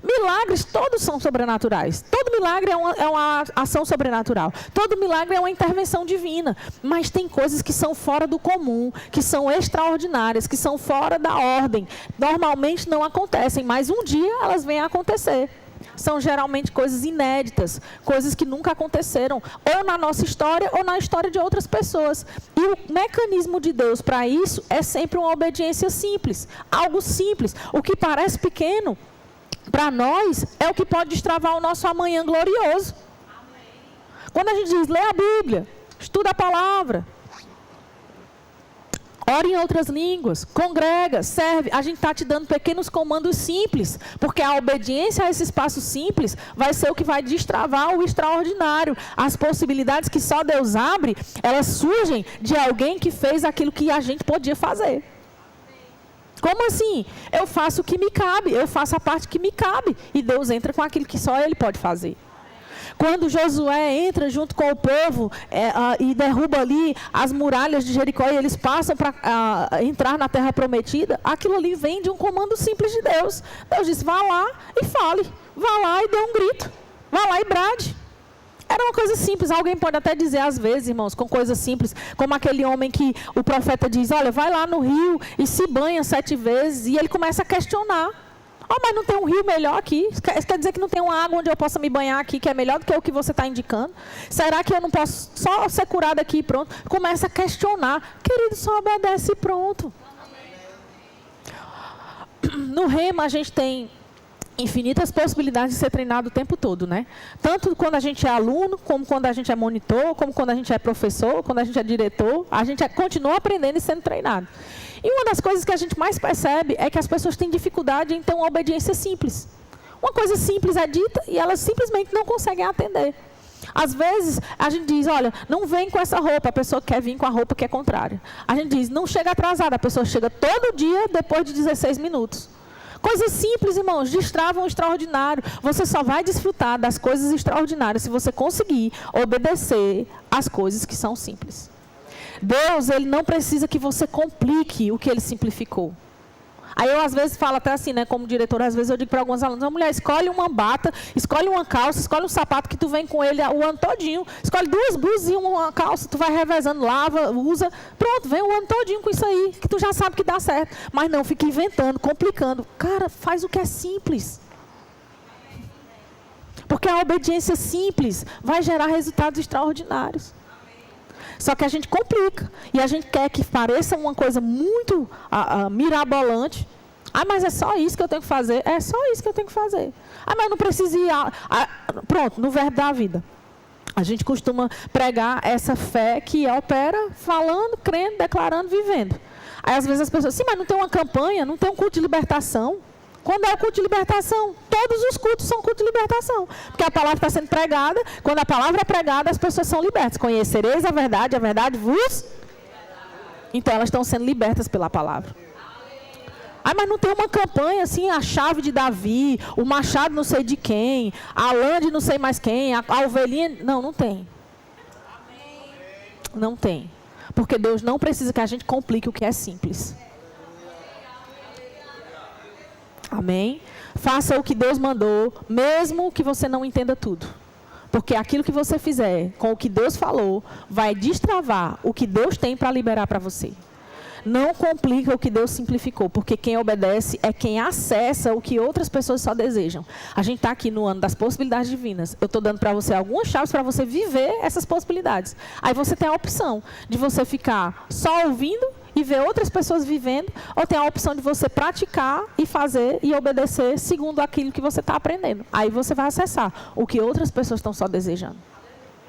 Milagres todos são sobrenaturais. Todo milagre é uma ação sobrenatural. Todo milagre é uma intervenção divina. Mas tem coisas que são fora do comum, que são extraordinárias, que são fora da ordem. Normalmente não acontecem, mas um dia elas vêm a acontecer. São geralmente coisas inéditas, coisas que nunca aconteceram, ou na nossa história, ou na história de outras pessoas. E o mecanismo de Deus para isso é sempre uma obediência simples, algo simples. O que parece pequeno, para nós, é o que pode destravar o nosso amanhã glorioso. Quando a gente diz: lê a Bíblia, estuda a palavra, ora em outras línguas, congrega, serve, a gente está te dando pequenos comandos simples, porque a obediência a esses passos simples vai ser o que vai destravar o extraordinário. As possibilidades que só Deus abre, elas surgem de alguém que fez aquilo que a gente podia fazer. Como assim? Eu faço o que me cabe, eu faço a parte que me cabe, e Deus entra com aquilo que só Ele pode fazer. Quando Josué entra junto com o povo e derruba ali as muralhas de Jericó e eles passam para entrar na terra prometida, aquilo ali vem de um comando simples de Deus. Deus disse: vá lá e fale, vá lá e dê um grito, vá lá e brade. Era uma coisa simples. Alguém pode até dizer às vezes, irmãos, com coisas simples, como aquele homem que o profeta diz: olha, vai lá no rio e se banha 7 vezes, e ele começa a questionar: mas não tem um rio melhor aqui? Isso quer dizer que não tem uma água onde eu possa me banhar aqui, que é melhor do que o que você está indicando? Será que eu não posso só ser curado aqui e pronto? Começa a questionar. Querido, só obedece e pronto. No Rema a gente tem infinitas possibilidades de ser treinado o tempo todo, né? Tanto quando a gente é aluno, como quando a gente é monitor, como quando a gente é professor, quando a gente é diretor, a gente continua aprendendo e sendo treinado. E uma das coisas que a gente mais percebe é que as pessoas têm dificuldade em ter uma obediência simples. Uma coisa simples é dita e elas simplesmente não conseguem atender. Às vezes, a gente diz: olha, não vem com essa roupa, a pessoa quer vir com a roupa que é contrária. A gente diz: não chega atrasada, a pessoa chega todo dia depois de 16 minutos. Coisas simples, irmãos, destravam o extraordinário. Você só vai desfrutar das coisas extraordinárias se você conseguir obedecer às coisas que são simples. Deus, Ele não precisa que você complique o que Ele simplificou. Aí eu às vezes falo até assim, né, como diretora, às vezes eu digo para alguns alunos: mulher, escolhe uma bata, escolhe uma calça, escolhe um sapato que tu vem com ele o ano todinho. Escolhe 2 blusas e uma calça, tu vai revezando, lava, usa. Pronto, vem o ano todinho com isso aí, que tu já sabe que dá certo. Mas não, fica inventando, complicando. Cara, faz o que é simples. Porque a obediência simples vai gerar resultados extraordinários. Só que a gente complica. E a gente quer que pareça uma coisa muito mirabolante. Mas é só isso que eu tenho que fazer. É só isso que eu tenho que fazer. Mas eu não preciso ir... Pronto, no verbo da vida. A gente costuma pregar essa fé que opera falando, crendo, declarando, vivendo. Aí às vezes as pessoas: sim, mas não tem uma campanha, não tem um culto de libertação. Quando é o culto de libertação? Todos os cultos são culto de libertação. Porque a palavra está sendo pregada. Quando a palavra é pregada, as pessoas são libertas. Conhecereis a verdade vos... Então elas estão sendo libertas pela palavra. Ah, mas não tem uma campanha assim, a chave de Davi, o machado não sei de quem, a lã de não sei mais quem, a ovelhinha... Não, não tem. Não tem. Porque Deus não precisa que a gente complique o que é simples. Amém? Faça o que Deus mandou, mesmo que você não entenda tudo. Porque aquilo que você fizer com o que Deus falou, vai destravar o que Deus tem para liberar para você. Não complica o que Deus simplificou, porque quem obedece é quem acessa o que outras pessoas só desejam. A gente está aqui no ano das possibilidades divinas. Eu estou dando para você algumas chaves para você viver essas possibilidades. Aí você tem a opção de você ficar só ouvindo e ver outras pessoas vivendo, ou tem a opção de você praticar e fazer e obedecer segundo aquilo que você está aprendendo. Aí você vai acessar o que outras pessoas estão só desejando.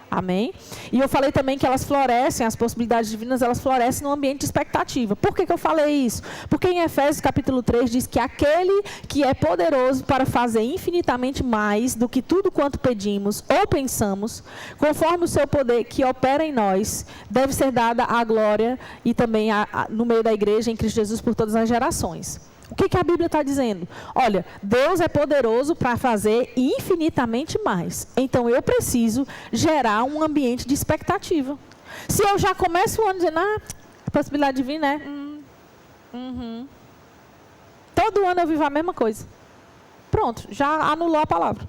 Amém? E eu falei também que elas florescem, as possibilidades divinas, elas florescem no ambiente de expectativa. Por que eu falei isso? Porque em Efésios capítulo 3 diz que aquele que é poderoso para fazer infinitamente mais do que tudo quanto pedimos ou pensamos, conforme o seu poder que opera em nós, deve ser dada a glória e também no meio da igreja em Cristo Jesus por todas as gerações. O que a Bíblia está dizendo? Olha, Deus é poderoso para fazer infinitamente mais. Então, eu preciso gerar um ambiente de expectativa. Se eu já começo o ano dizendo, possibilidade divina é... Todo ano eu vivo a mesma coisa. Pronto, já anulou a palavra.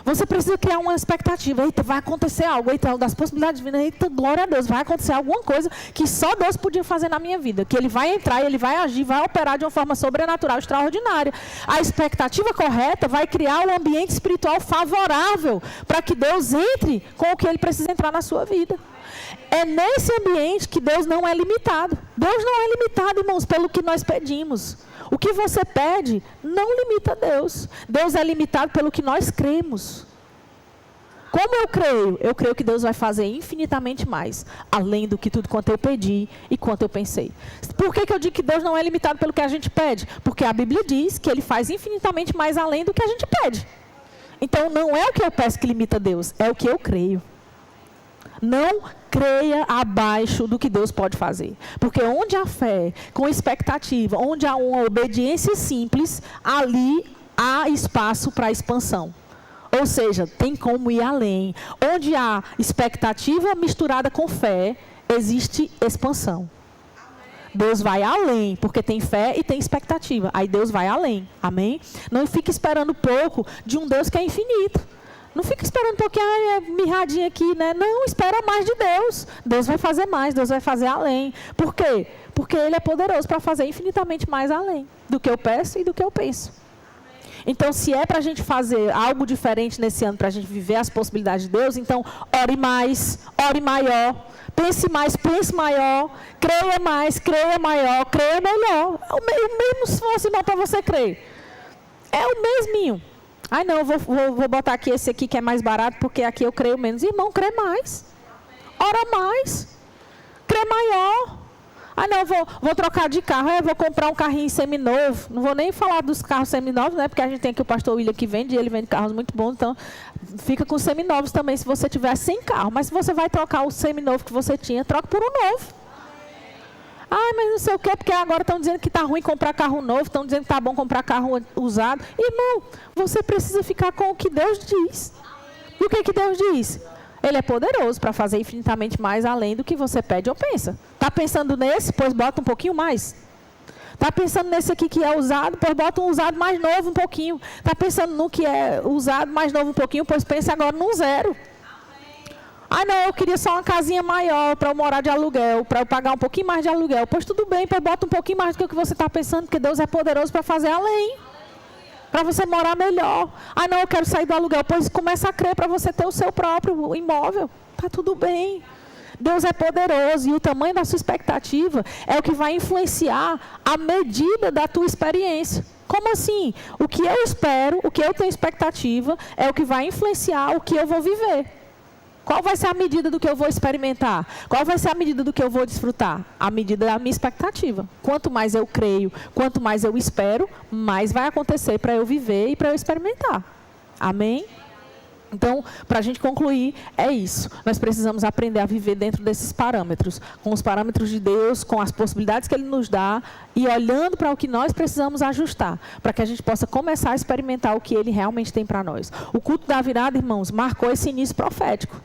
Você precisa criar uma expectativa. Eita, vai acontecer algo. Eita, das possibilidades divinas. Eita, glória a Deus. Vai acontecer alguma coisa que só Deus podia fazer na minha vida. Que Ele vai entrar, Ele vai agir, vai operar de uma forma sobrenatural, extraordinária. A expectativa correta vai criar um ambiente espiritual favorável para que Deus entre com o que Ele precisa entrar na sua vida. É nesse ambiente que Deus não é limitado. Deus não é limitado, irmãos, pelo que nós pedimos. O que você pede não limita Deus. Deus é limitado pelo que nós cremos. Como eu creio? Eu creio que Deus vai fazer infinitamente mais, além do que tudo quanto eu pedi e quanto eu pensei. Por que eu digo que Deus não é limitado pelo que a gente pede? Porque a Bíblia diz que Ele faz infinitamente mais além do que a gente pede. Então não é o que eu peço que limita Deus, é o que eu creio. Não creia abaixo do que Deus pode fazer. Porque onde há fé, com expectativa, onde há uma obediência simples, ali há espaço para expansão. Ou seja, tem como ir além. Onde há expectativa misturada com fé, existe expansão. Deus vai além, porque tem fé e tem expectativa. Aí Deus vai além. Amém? Não fique esperando pouco de um Deus que é infinito. Não fica esperando um pouquinho, é mirradinha aqui, né? Não, espera mais de Deus. Deus vai fazer mais, Deus vai fazer além. Por quê? Porque Ele é poderoso para fazer infinitamente mais além do que eu peço e do que eu penso. Então, se é para a gente fazer algo diferente nesse ano, para a gente viver as possibilidades de Deus, então, ore mais, ore maior, pense mais, pense maior, creia mais, creia maior, creia melhor. É o mesmo esforço, irmão, para você crer. É o mesminho. Ai, não, vou botar aqui esse aqui que é mais barato, porque aqui eu creio menos. Irmão, crê mais. Ora mais. Crê maior. Ai, não, vou trocar de carro. Eu vou comprar um carrinho seminovo. Não vou nem falar dos carros seminovos, né? Porque a gente tem aqui o pastor William que vende, e ele vende carros muito bons. Então, fica com seminovos também, se você tiver sem carro. Mas se você vai trocar o seminovo que você tinha, troca por um novo. Ai, mas não sei o quê, porque agora estão dizendo que está ruim comprar carro novo, estão dizendo que está bom comprar carro usado. Irmão, você precisa ficar com o que Deus diz. E o que Deus diz? Ele é poderoso para fazer infinitamente mais além do que você pede ou pensa. Está pensando nesse? Pois bota um pouquinho mais. Está pensando nesse aqui que é usado? Pois bota um usado mais novo um pouquinho. Está pensando no que é usado mais novo um pouquinho? Pois pensa agora num zero. Ah, não, eu queria só uma casinha maior para eu morar de aluguel, para eu pagar um pouquinho mais de aluguel. Pois tudo bem, pois bota um pouquinho mais do que o que você está pensando, porque Deus é poderoso para fazer além. Para você morar melhor. Ah, não, eu quero sair do aluguel. Pois começa a crer para você ter o seu próprio imóvel. Está tudo bem. Deus é poderoso e o tamanho da sua expectativa é o que vai influenciar a medida da tua experiência. Como assim? O que eu espero, o que eu tenho expectativa, é o que vai influenciar o que eu vou viver. Qual vai ser a medida do que eu vou experimentar? Qual vai ser a medida do que eu vou desfrutar? A medida da minha expectativa. Quanto mais eu creio, quanto mais eu espero, mais vai acontecer para eu viver e para eu experimentar. Amém? Então, para a gente concluir, é isso. Nós precisamos aprender a viver dentro desses parâmetros, com os parâmetros de Deus, com as possibilidades que Ele nos dá e olhando para o que nós precisamos ajustar, para que a gente possa começar a experimentar o que Ele realmente tem para nós. O culto da virada, irmãos, marcou esse início profético,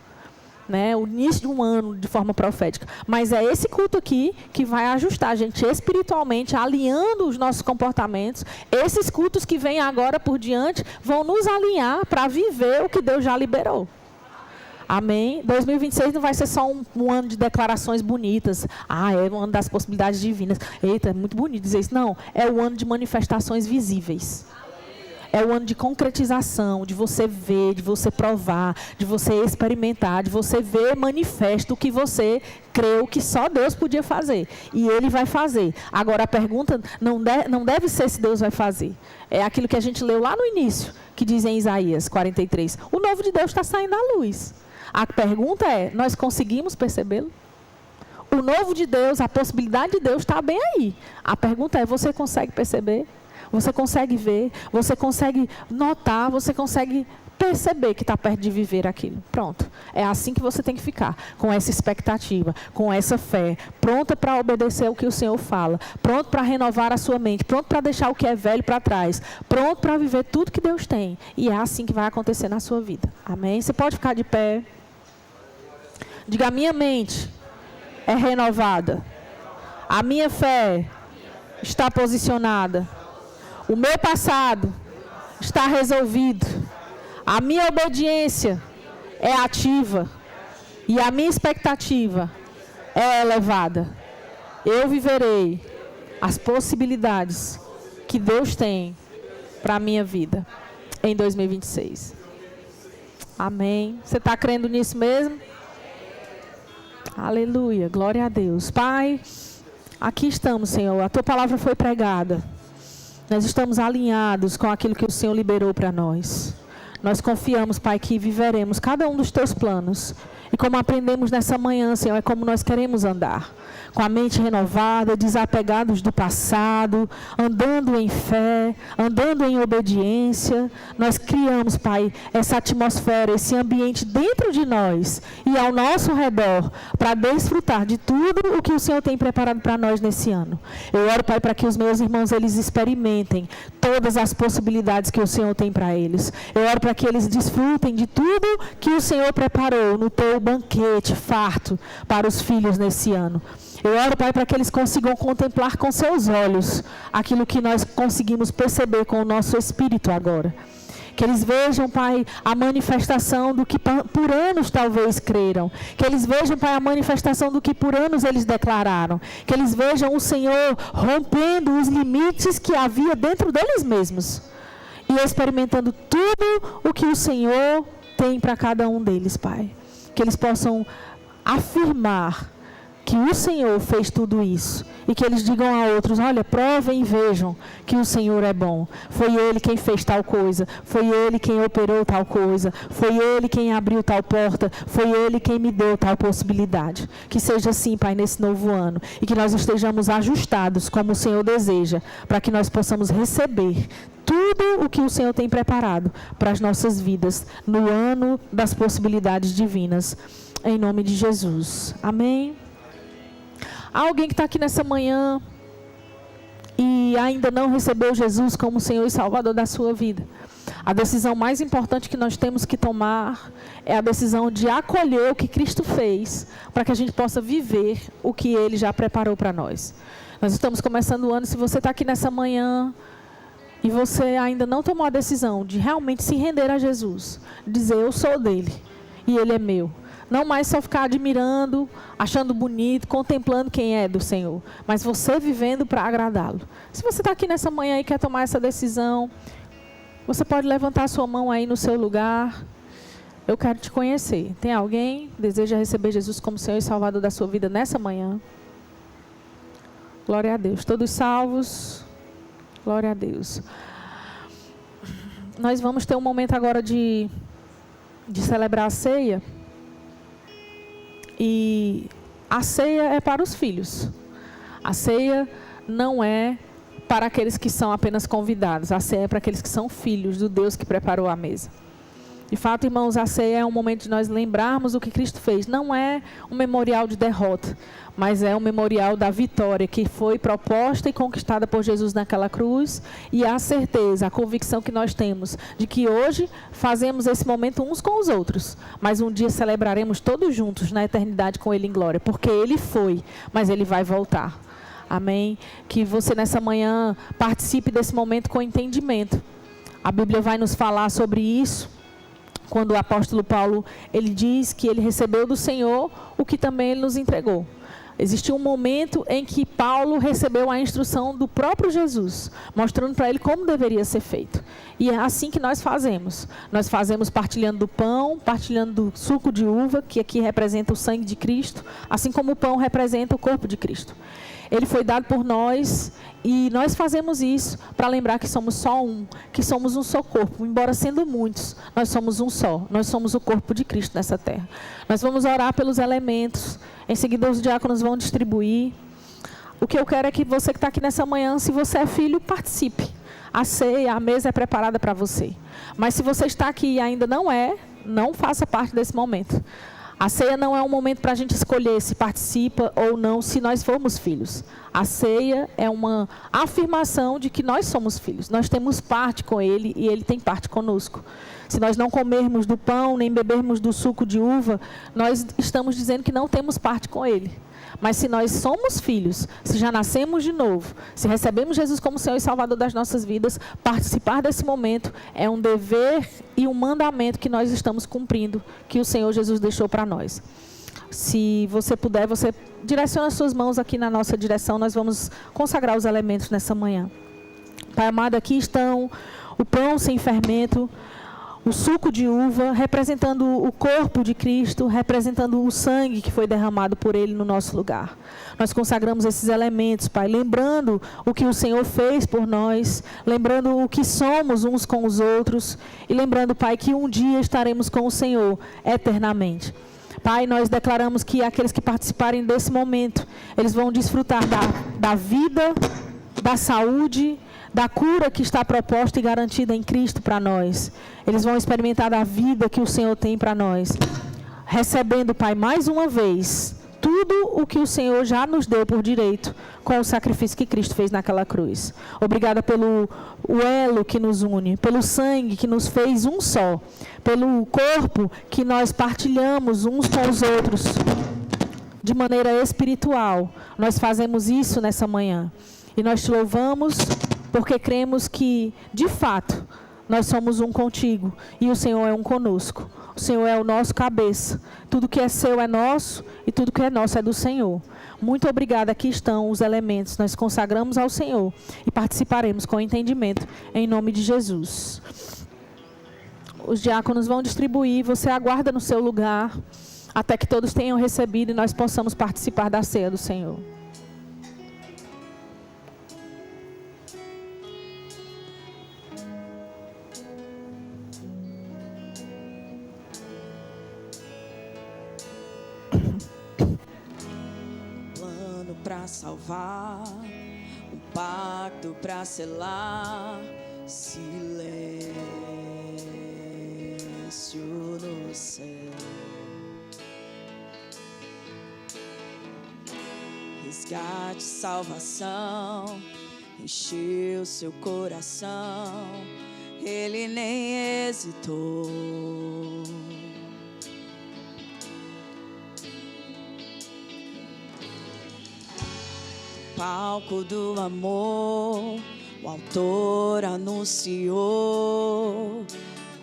né? O início de um ano de forma profética. Mas é esse culto aqui que vai ajustar a gente espiritualmente, alinhando os nossos comportamentos. Esses cultos que vêm agora por diante vão nos alinhar para viver o que Deus já liberou. Amém? 2026 não vai ser só um ano de declarações bonitas. É um ano das possibilidades divinas. Eita, é muito bonito dizer isso. Não, é o ano de manifestações visíveis. É o ano de concretização, de você ver, de você provar, de você experimentar, de você ver manifesto o que você creu que só Deus podia fazer. E Ele vai fazer. Agora a pergunta não deve ser se Deus vai fazer. É aquilo que a gente leu lá no início, que diz em Isaías 43. O novo de Deus está saindo à luz. A pergunta é, nós conseguimos percebê-lo? O novo de Deus, a possibilidade de Deus está bem aí. A pergunta é, você consegue perceber? Você consegue ver, você consegue notar, você consegue perceber que está perto de viver aquilo. Pronto. É assim que você tem que ficar, com essa expectativa, com essa fé, pronta para obedecer o que o Senhor fala, pronto para renovar a sua mente, pronto para deixar o que é velho para trás, pronto para viver tudo que Deus tem. E é assim que vai acontecer na sua vida. Amém? Você pode ficar de pé. Diga, a minha mente é renovada. A minha fé está posicionada. O meu passado está resolvido. A minha obediência é ativa. E a minha expectativa é elevada. Eu viverei as possibilidades que Deus tem para a minha vida em 2026. Amém. Você está crendo nisso mesmo? Aleluia. Glória a Deus. Pai, aqui estamos, Senhor. A Tua palavra foi pregada. Nós estamos alinhados com aquilo que o Senhor liberou para nós. Nós confiamos, Pai, que viveremos cada um dos Teus planos. E como aprendemos nessa manhã, Senhor, é como nós queremos andar. Com a mente renovada, desapegados do passado, andando em fé, andando em obediência. Nós criamos, Pai, essa atmosfera, esse ambiente dentro de nós e ao nosso redor, para desfrutar de tudo o que o Senhor tem preparado para nós nesse ano. Eu oro, Pai, para que os meus irmãos, eles experimentem todas as possibilidades que o Senhor tem para eles. Eu oro para que eles desfrutem de tudo que o Senhor preparou no Teu banquete farto para os filhos nesse ano. Eu oro, Pai, para que eles consigam contemplar com seus olhos aquilo que nós conseguimos perceber com o nosso espírito agora. Que eles vejam, Pai, a manifestação do que por anos talvez creram. Que eles vejam, Pai, a manifestação do que por anos eles declararam. Que eles vejam o Senhor rompendo os limites que havia dentro deles mesmos. E experimentando tudo o que o Senhor tem para cada um deles, Pai. Que eles possam afirmar que o Senhor fez tudo isso. E que eles digam a outros, olha, provem e vejam que o Senhor é bom. Foi Ele quem fez tal coisa. Foi Ele quem operou tal coisa. Foi Ele quem abriu tal porta. Foi Ele quem me deu tal possibilidade. Que seja assim, Pai, nesse novo ano. E que nós estejamos ajustados como o Senhor deseja. Para que nós possamos receber tudo o que o Senhor tem preparado para as nossas vidas. No ano das possibilidades divinas. Em nome de Jesus. Amém. Há alguém que está aqui nessa manhã e ainda não recebeu Jesus como Senhor e Salvador da sua vida. A decisão mais importante que nós temos que tomar é a decisão de acolher o que Cristo fez, para que a gente possa viver o que Ele já preparou para nós. Nós estamos começando o ano, se você está aqui nessa manhã e você ainda não tomou a decisão de realmente se render a Jesus, dizer, eu sou dele e Ele é meu. Não mais só ficar admirando, achando bonito, contemplando quem é do Senhor. Mas você vivendo para agradá-lo. Se você está aqui nessa manhã e quer tomar essa decisão, você pode levantar a sua mão aí no seu lugar. Eu quero te conhecer. Tem alguém que deseja receber Jesus como Senhor e Salvador da sua vida nessa manhã? Glória a Deus. Todos salvos? Glória a Deus. Nós vamos ter um momento agora de celebrar a ceia. E a ceia é para os filhos. A ceia não é para aqueles que são apenas convidados. A ceia é para aqueles que são filhos do Deus que preparou a mesa. De fato, irmãos, a ceia é um momento de nós lembrarmos o que Cristo fez. Não é um memorial de derrota, mas é um memorial da vitória que foi proposta e conquistada por Jesus naquela cruz. E a certeza, a convicção que nós temos de que hoje fazemos esse momento uns com os outros, mas um dia celebraremos todos juntos na eternidade com Ele em glória, porque Ele foi, mas Ele vai voltar. Amém? Que você nessa manhã participe desse momento com entendimento. A Bíblia vai nos falar sobre isso. Quando o apóstolo Paulo, ele diz que ele recebeu do Senhor o que também ele nos entregou. Existiu um momento em que Paulo recebeu a instrução do próprio Jesus, mostrando para ele como deveria ser feito. E é assim que nós fazemos. Nós fazemos partilhando do pão, partilhando do suco de uva, que aqui representa o sangue de Cristo, assim como o pão representa o corpo de Cristo. Ele foi dado por nós e nós fazemos isso para lembrar que somos só um, que somos um só corpo. Embora sendo muitos, nós somos um só. Nós somos o corpo de Cristo nessa terra. Nós vamos orar pelos elementos. Em seguida, os diáconos vão distribuir. O que eu quero é que você que está aqui nessa manhã, se você é filho, participe. A ceia, a mesa é preparada para você. Mas se você está aqui e ainda não faça parte desse momento. A ceia não é um momento para a gente escolher se participa ou não, se nós formos filhos. A ceia é uma afirmação de que nós somos filhos. Nós temos parte com Ele e Ele tem parte conosco. Se nós não comermos do pão, nem bebermos do suco de uva, nós estamos dizendo que não temos parte com Ele. Mas se nós somos filhos, se já nascemos de novo, se recebemos Jesus como Senhor e Salvador das nossas vidas, participar desse momento é um dever e um mandamento que nós estamos cumprindo, que o Senhor Jesus deixou para nós. Se você puder, você direciona suas mãos aqui na nossa direção, nós vamos consagrar os elementos nessa manhã. Pai amado, aqui estão o pão sem fermento, o suco de uva, representando o corpo de Cristo, representando o sangue que foi derramado por Ele no nosso lugar. Nós consagramos esses elementos, Pai, lembrando o que o Senhor fez por nós, lembrando o que somos uns com os outros e lembrando, Pai, que um dia estaremos com o Senhor eternamente. Pai, nós declaramos que aqueles que participarem desse momento, eles vão desfrutar da vida, da saúde, da cura que está proposta e garantida em Cristo para nós. Eles vão experimentar da vida que o Senhor tem para nós. Recebendo, Pai, mais uma vez, tudo o que o Senhor já nos deu por direito com o sacrifício que Cristo fez naquela cruz. Obrigada pelo elo que nos une, pelo sangue que nos fez um só, pelo corpo que nós partilhamos uns com os outros de maneira espiritual. Nós fazemos isso nessa manhã. E nós te louvamos porque cremos que, de fato, nós somos um contigo e o Senhor é um conosco. O Senhor é o nosso cabeça. Tudo que é seu é nosso e tudo que é nosso é do Senhor. Muito obrigada. Aqui estão os elementos. Nós consagramos ao Senhor e participaremos com entendimento em nome de Jesus. Os diáconos vão distribuir. Você aguarda no seu lugar até que todos tenham recebido e nós possamos participar da ceia do Senhor. Para salvar, um pacto para selar, silêncio no céu, resgate, salvação, encheu seu coração, ele nem hesitou. Palco do amor, o autor anunciou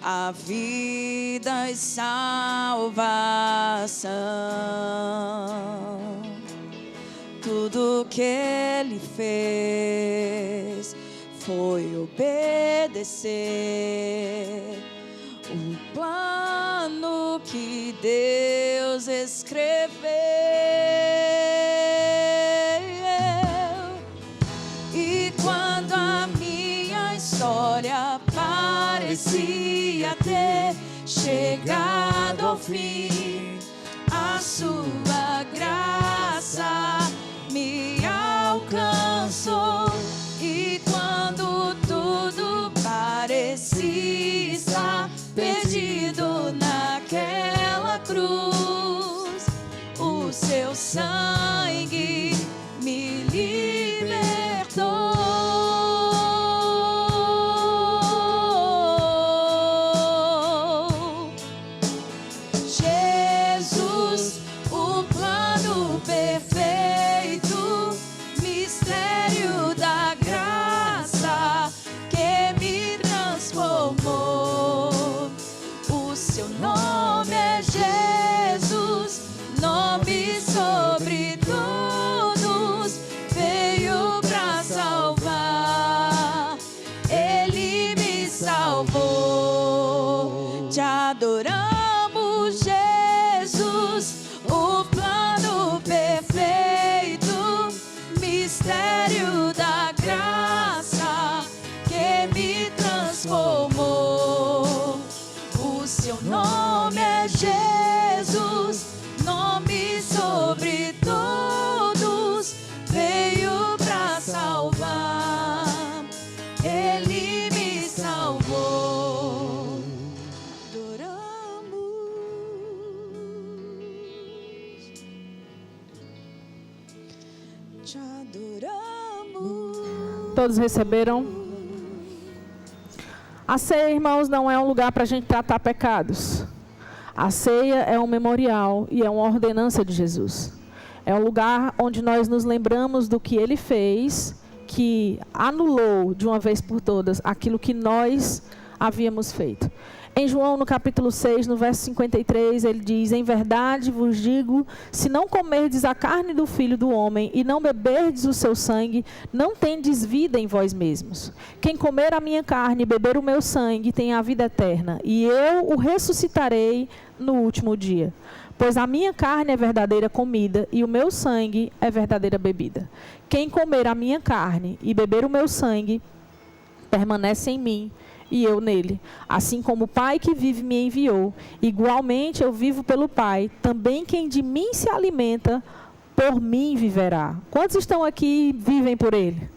a vida e salvação. Tudo que ele fez foi obedecer o plano que Deus escreveu. Quando a minha história parecia ter chegado ao fim, a a sua graça me alcançou. E quando tudo parecia estar perdido naquela cruz, o seu sangue me libertou. Jesus, o plano perfeito, mistério da graça que me transformou. O seu nome é Jesus, nome sobre todos, veio pra salvar. Ele me salvou. Te adoramos, Jesus, o plano perfeito, mistério da graça que me transformou. O seu nome é Jesus, nome sobre todos, veio pra salvar. Ele me salvou. Adoramos. Te adoramos. Todos receberam? A ceia, irmãos, não é um lugar para a gente tratar pecados. A ceia é um memorial e é uma ordenança de Jesus. É um lugar onde nós nos lembramos do que Ele fez, que anulou de uma vez por todas aquilo que nós havíamos feito. Em João, no capítulo 6, no verso 53, ele diz: em verdade vos digo, se não comerdes a carne do Filho do Homem e não beberdes o seu sangue, não tendes vida em vós mesmos. Quem comer a minha carne e beber o meu sangue tem a vida eterna, e eu o ressuscitarei no último dia. Pois a minha carne é verdadeira comida e o meu sangue é verdadeira bebida. Quem comer a minha carne e beber o meu sangue permanece em mim e eu nele. Assim como o Pai que vive me enviou, igualmente eu vivo pelo Pai. Também quem de mim se alimenta, por mim viverá. Quantos estão aqui e vivem por Ele?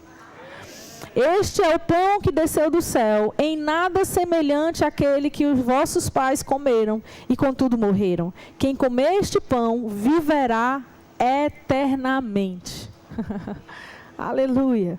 Este é o pão que desceu do céu, em nada semelhante àquele que os vossos pais comeram e contudo morreram. Quem comer este pão viverá eternamente. Aleluia.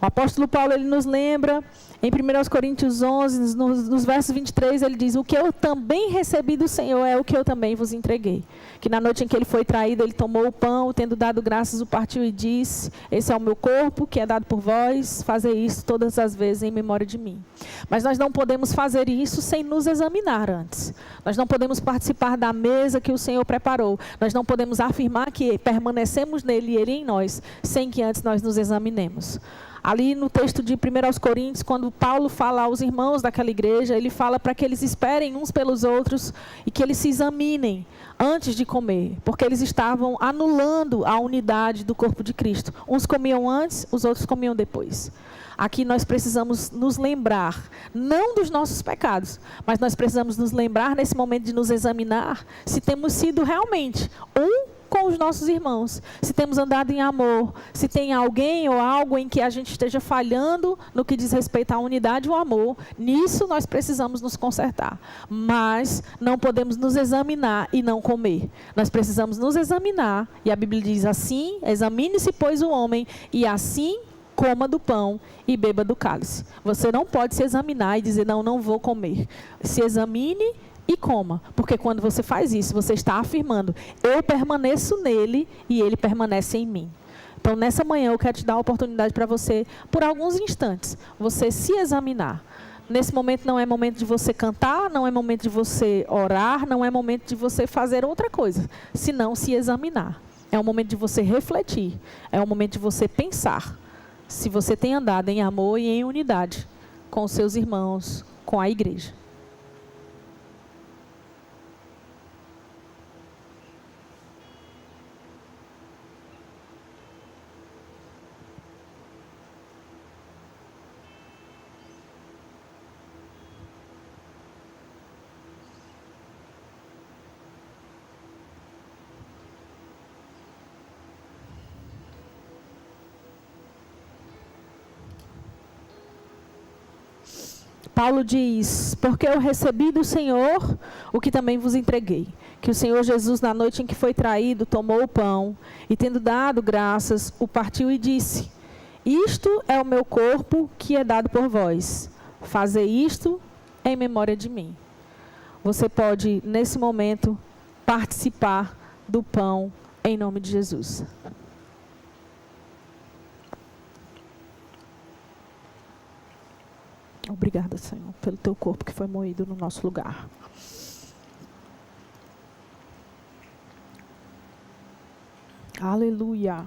O apóstolo Paulo, ele nos lembra, em 1 Coríntios 11, nos versos 23, ele diz: o que eu também recebi do Senhor é o que eu também vos entreguei. Que na noite em que ele foi traído, ele tomou o pão, tendo dado graças, o partiu e disse: esse é o meu corpo, que é dado por vós, fazei isso todas as vezes em memória de mim. Mas nós não podemos fazer isso sem nos examinar antes. Nós não podemos participar da mesa que o Senhor preparou. Nós não podemos afirmar que permanecemos nele e ele em nós, sem que antes nós nos examinemos. Ali no texto de 1 Coríntios, quando Paulo fala aos irmãos daquela igreja, ele fala para que eles esperem uns pelos outros e que eles se examinem antes de comer, porque eles estavam anulando a unidade do corpo de Cristo. Uns comiam antes, os outros comiam depois. Aqui nós precisamos nos lembrar, não dos nossos pecados, mas nós precisamos nos lembrar nesse momento de nos examinar se temos sido realmente com os nossos irmãos, se temos andado em amor, se tem alguém ou algo em que a gente esteja falhando no que diz respeito à unidade e ao amor. Nisso nós precisamos nos consertar, mas não podemos nos examinar e não comer. Nós precisamos nos examinar, e a Bíblia diz assim: examine-se, pois, o homem, e assim coma do pão e beba do cálice. Você não pode se examinar e dizer: não vou comer. Se examine e coma, porque quando você faz isso, você está afirmando: eu permaneço nele e ele permanece em mim. Então, nessa manhã, eu quero te dar a oportunidade para você, por alguns instantes, você se examinar. Nesse momento não é momento de você cantar, não é momento de você orar, não é momento de você fazer outra coisa, senão se examinar. É um momento de você refletir, é um momento de você pensar se você tem andado em amor e em unidade com os seus irmãos, com a igreja. Paulo diz: porque eu recebi do Senhor o que também vos entreguei. Que o Senhor Jesus, na noite em que foi traído, tomou o pão e, tendo dado graças, o partiu e disse: isto é o meu corpo que é dado por vós. Fazei isto em memória de mim. Você pode, nesse momento, participar do pão em nome de Jesus. Obrigada, Senhor, pelo teu corpo que foi moído no nosso lugar. Aleluia.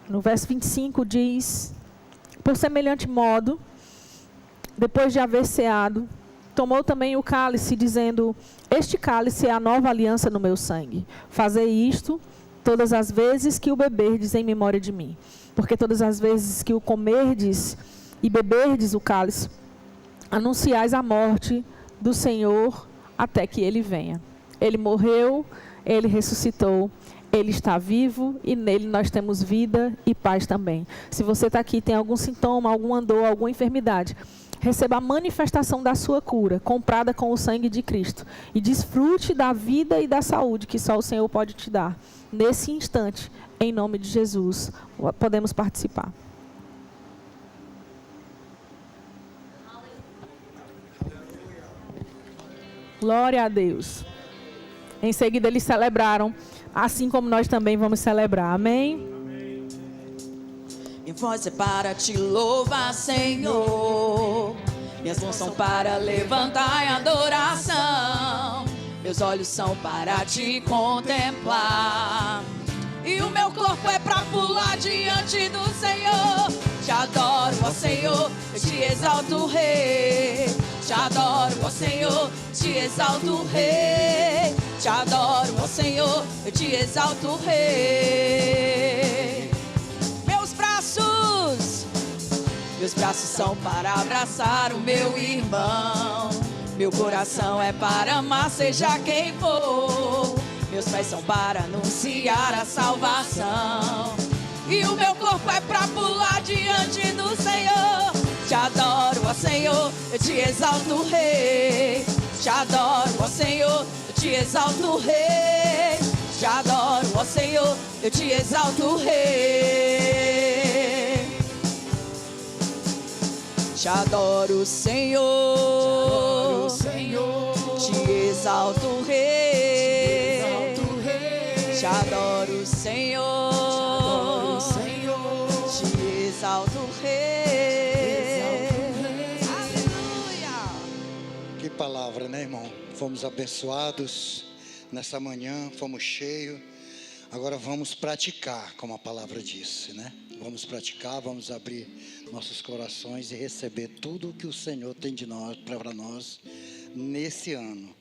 No verso 25 diz: por semelhante modo, depois de haver ceado, tomou também o cálice, dizendo: este cálice é a nova aliança no meu sangue. Fazei isto todas as vezes que o beberdes em memória de mim. Porque todas as vezes que o comerdes e beberdes o cálice, anunciais a morte do Senhor até que ele venha. Ele morreu, ele ressuscitou, ele está vivo e nele nós temos vida e paz também. Se você está aqui, tem algum sintoma, alguma dor, alguma enfermidade, receba a manifestação da sua cura, comprada com o sangue de Cristo. E desfrute da vida e da saúde que só o Senhor pode te dar. Nesse instante, em nome de Jesus, podemos participar. Glória a Deus. Em seguida, eles celebraram, assim como nós também vamos celebrar. Amém? Minha voz é para te louvar, Senhor. Minhas mãos são para levantar em adoração. Meus olhos são para te contemplar. E o meu corpo é para pular diante do Senhor. Te adoro, ó Senhor, eu te exalto, Rei. Te adoro, ó Senhor, te exalto, Rei. Te adoro, ó Senhor, eu te exalto, Rei. Meus braços são para abraçar o meu irmão. Meu coração é para amar, seja quem for. Meus pés são para anunciar a salvação. E o meu corpo é para pular diante do Senhor. Te adoro, ó Senhor, eu te exalto, Rei. Te adoro, ó Senhor, eu te exalto, Rei. Te adoro, ó Senhor, eu te exalto, Rei. Te adoro, Senhor, te exalto, Rei. Te adoro, Senhor, te exalto, Rei. Aleluia. Que palavra, né, irmão? Fomos abençoados nessa manhã, fomos cheios. Agora vamos praticar, como a palavra disse, né? Vamos praticar, vamos abrir nossos corações e receber tudo o que o Senhor tem de nós, para nós, nesse ano.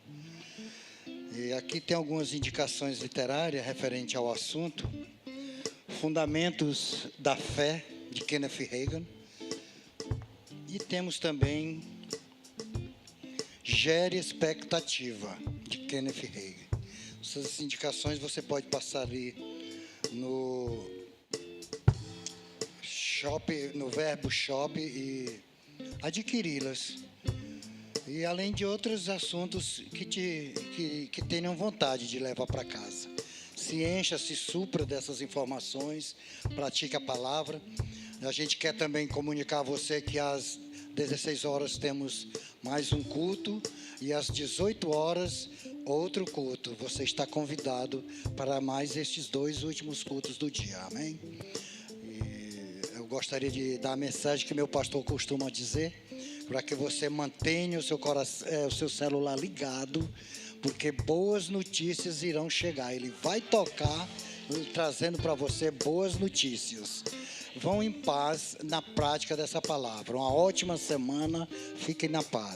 E aqui tem algumas indicações literárias referente ao assunto. Fundamentos da Fé, de Kenneth Hagin. E temos também Gere Expectativa, de Kenneth Hagin. Essas indicações você pode passar ali no shop, no Verbo Shop, e adquiri-las. E além de outros assuntos que tenham vontade de levar para casa. Se encha, se supra dessas informações, pratique a palavra. A gente quer também comunicar a você que às 16 horas temos mais um culto e às 18 horas outro culto. Você está convidado para mais estes 2 últimos cultos do dia, amém? E eu gostaria de dar a mensagem que meu pastor costuma dizer, para que você mantenha o seu coração, o seu celular ligado, porque boas notícias irão chegar. Ele vai tocar, trazendo para você boas notícias. Vão em paz na prática dessa palavra. Uma ótima semana. Fiquem na paz.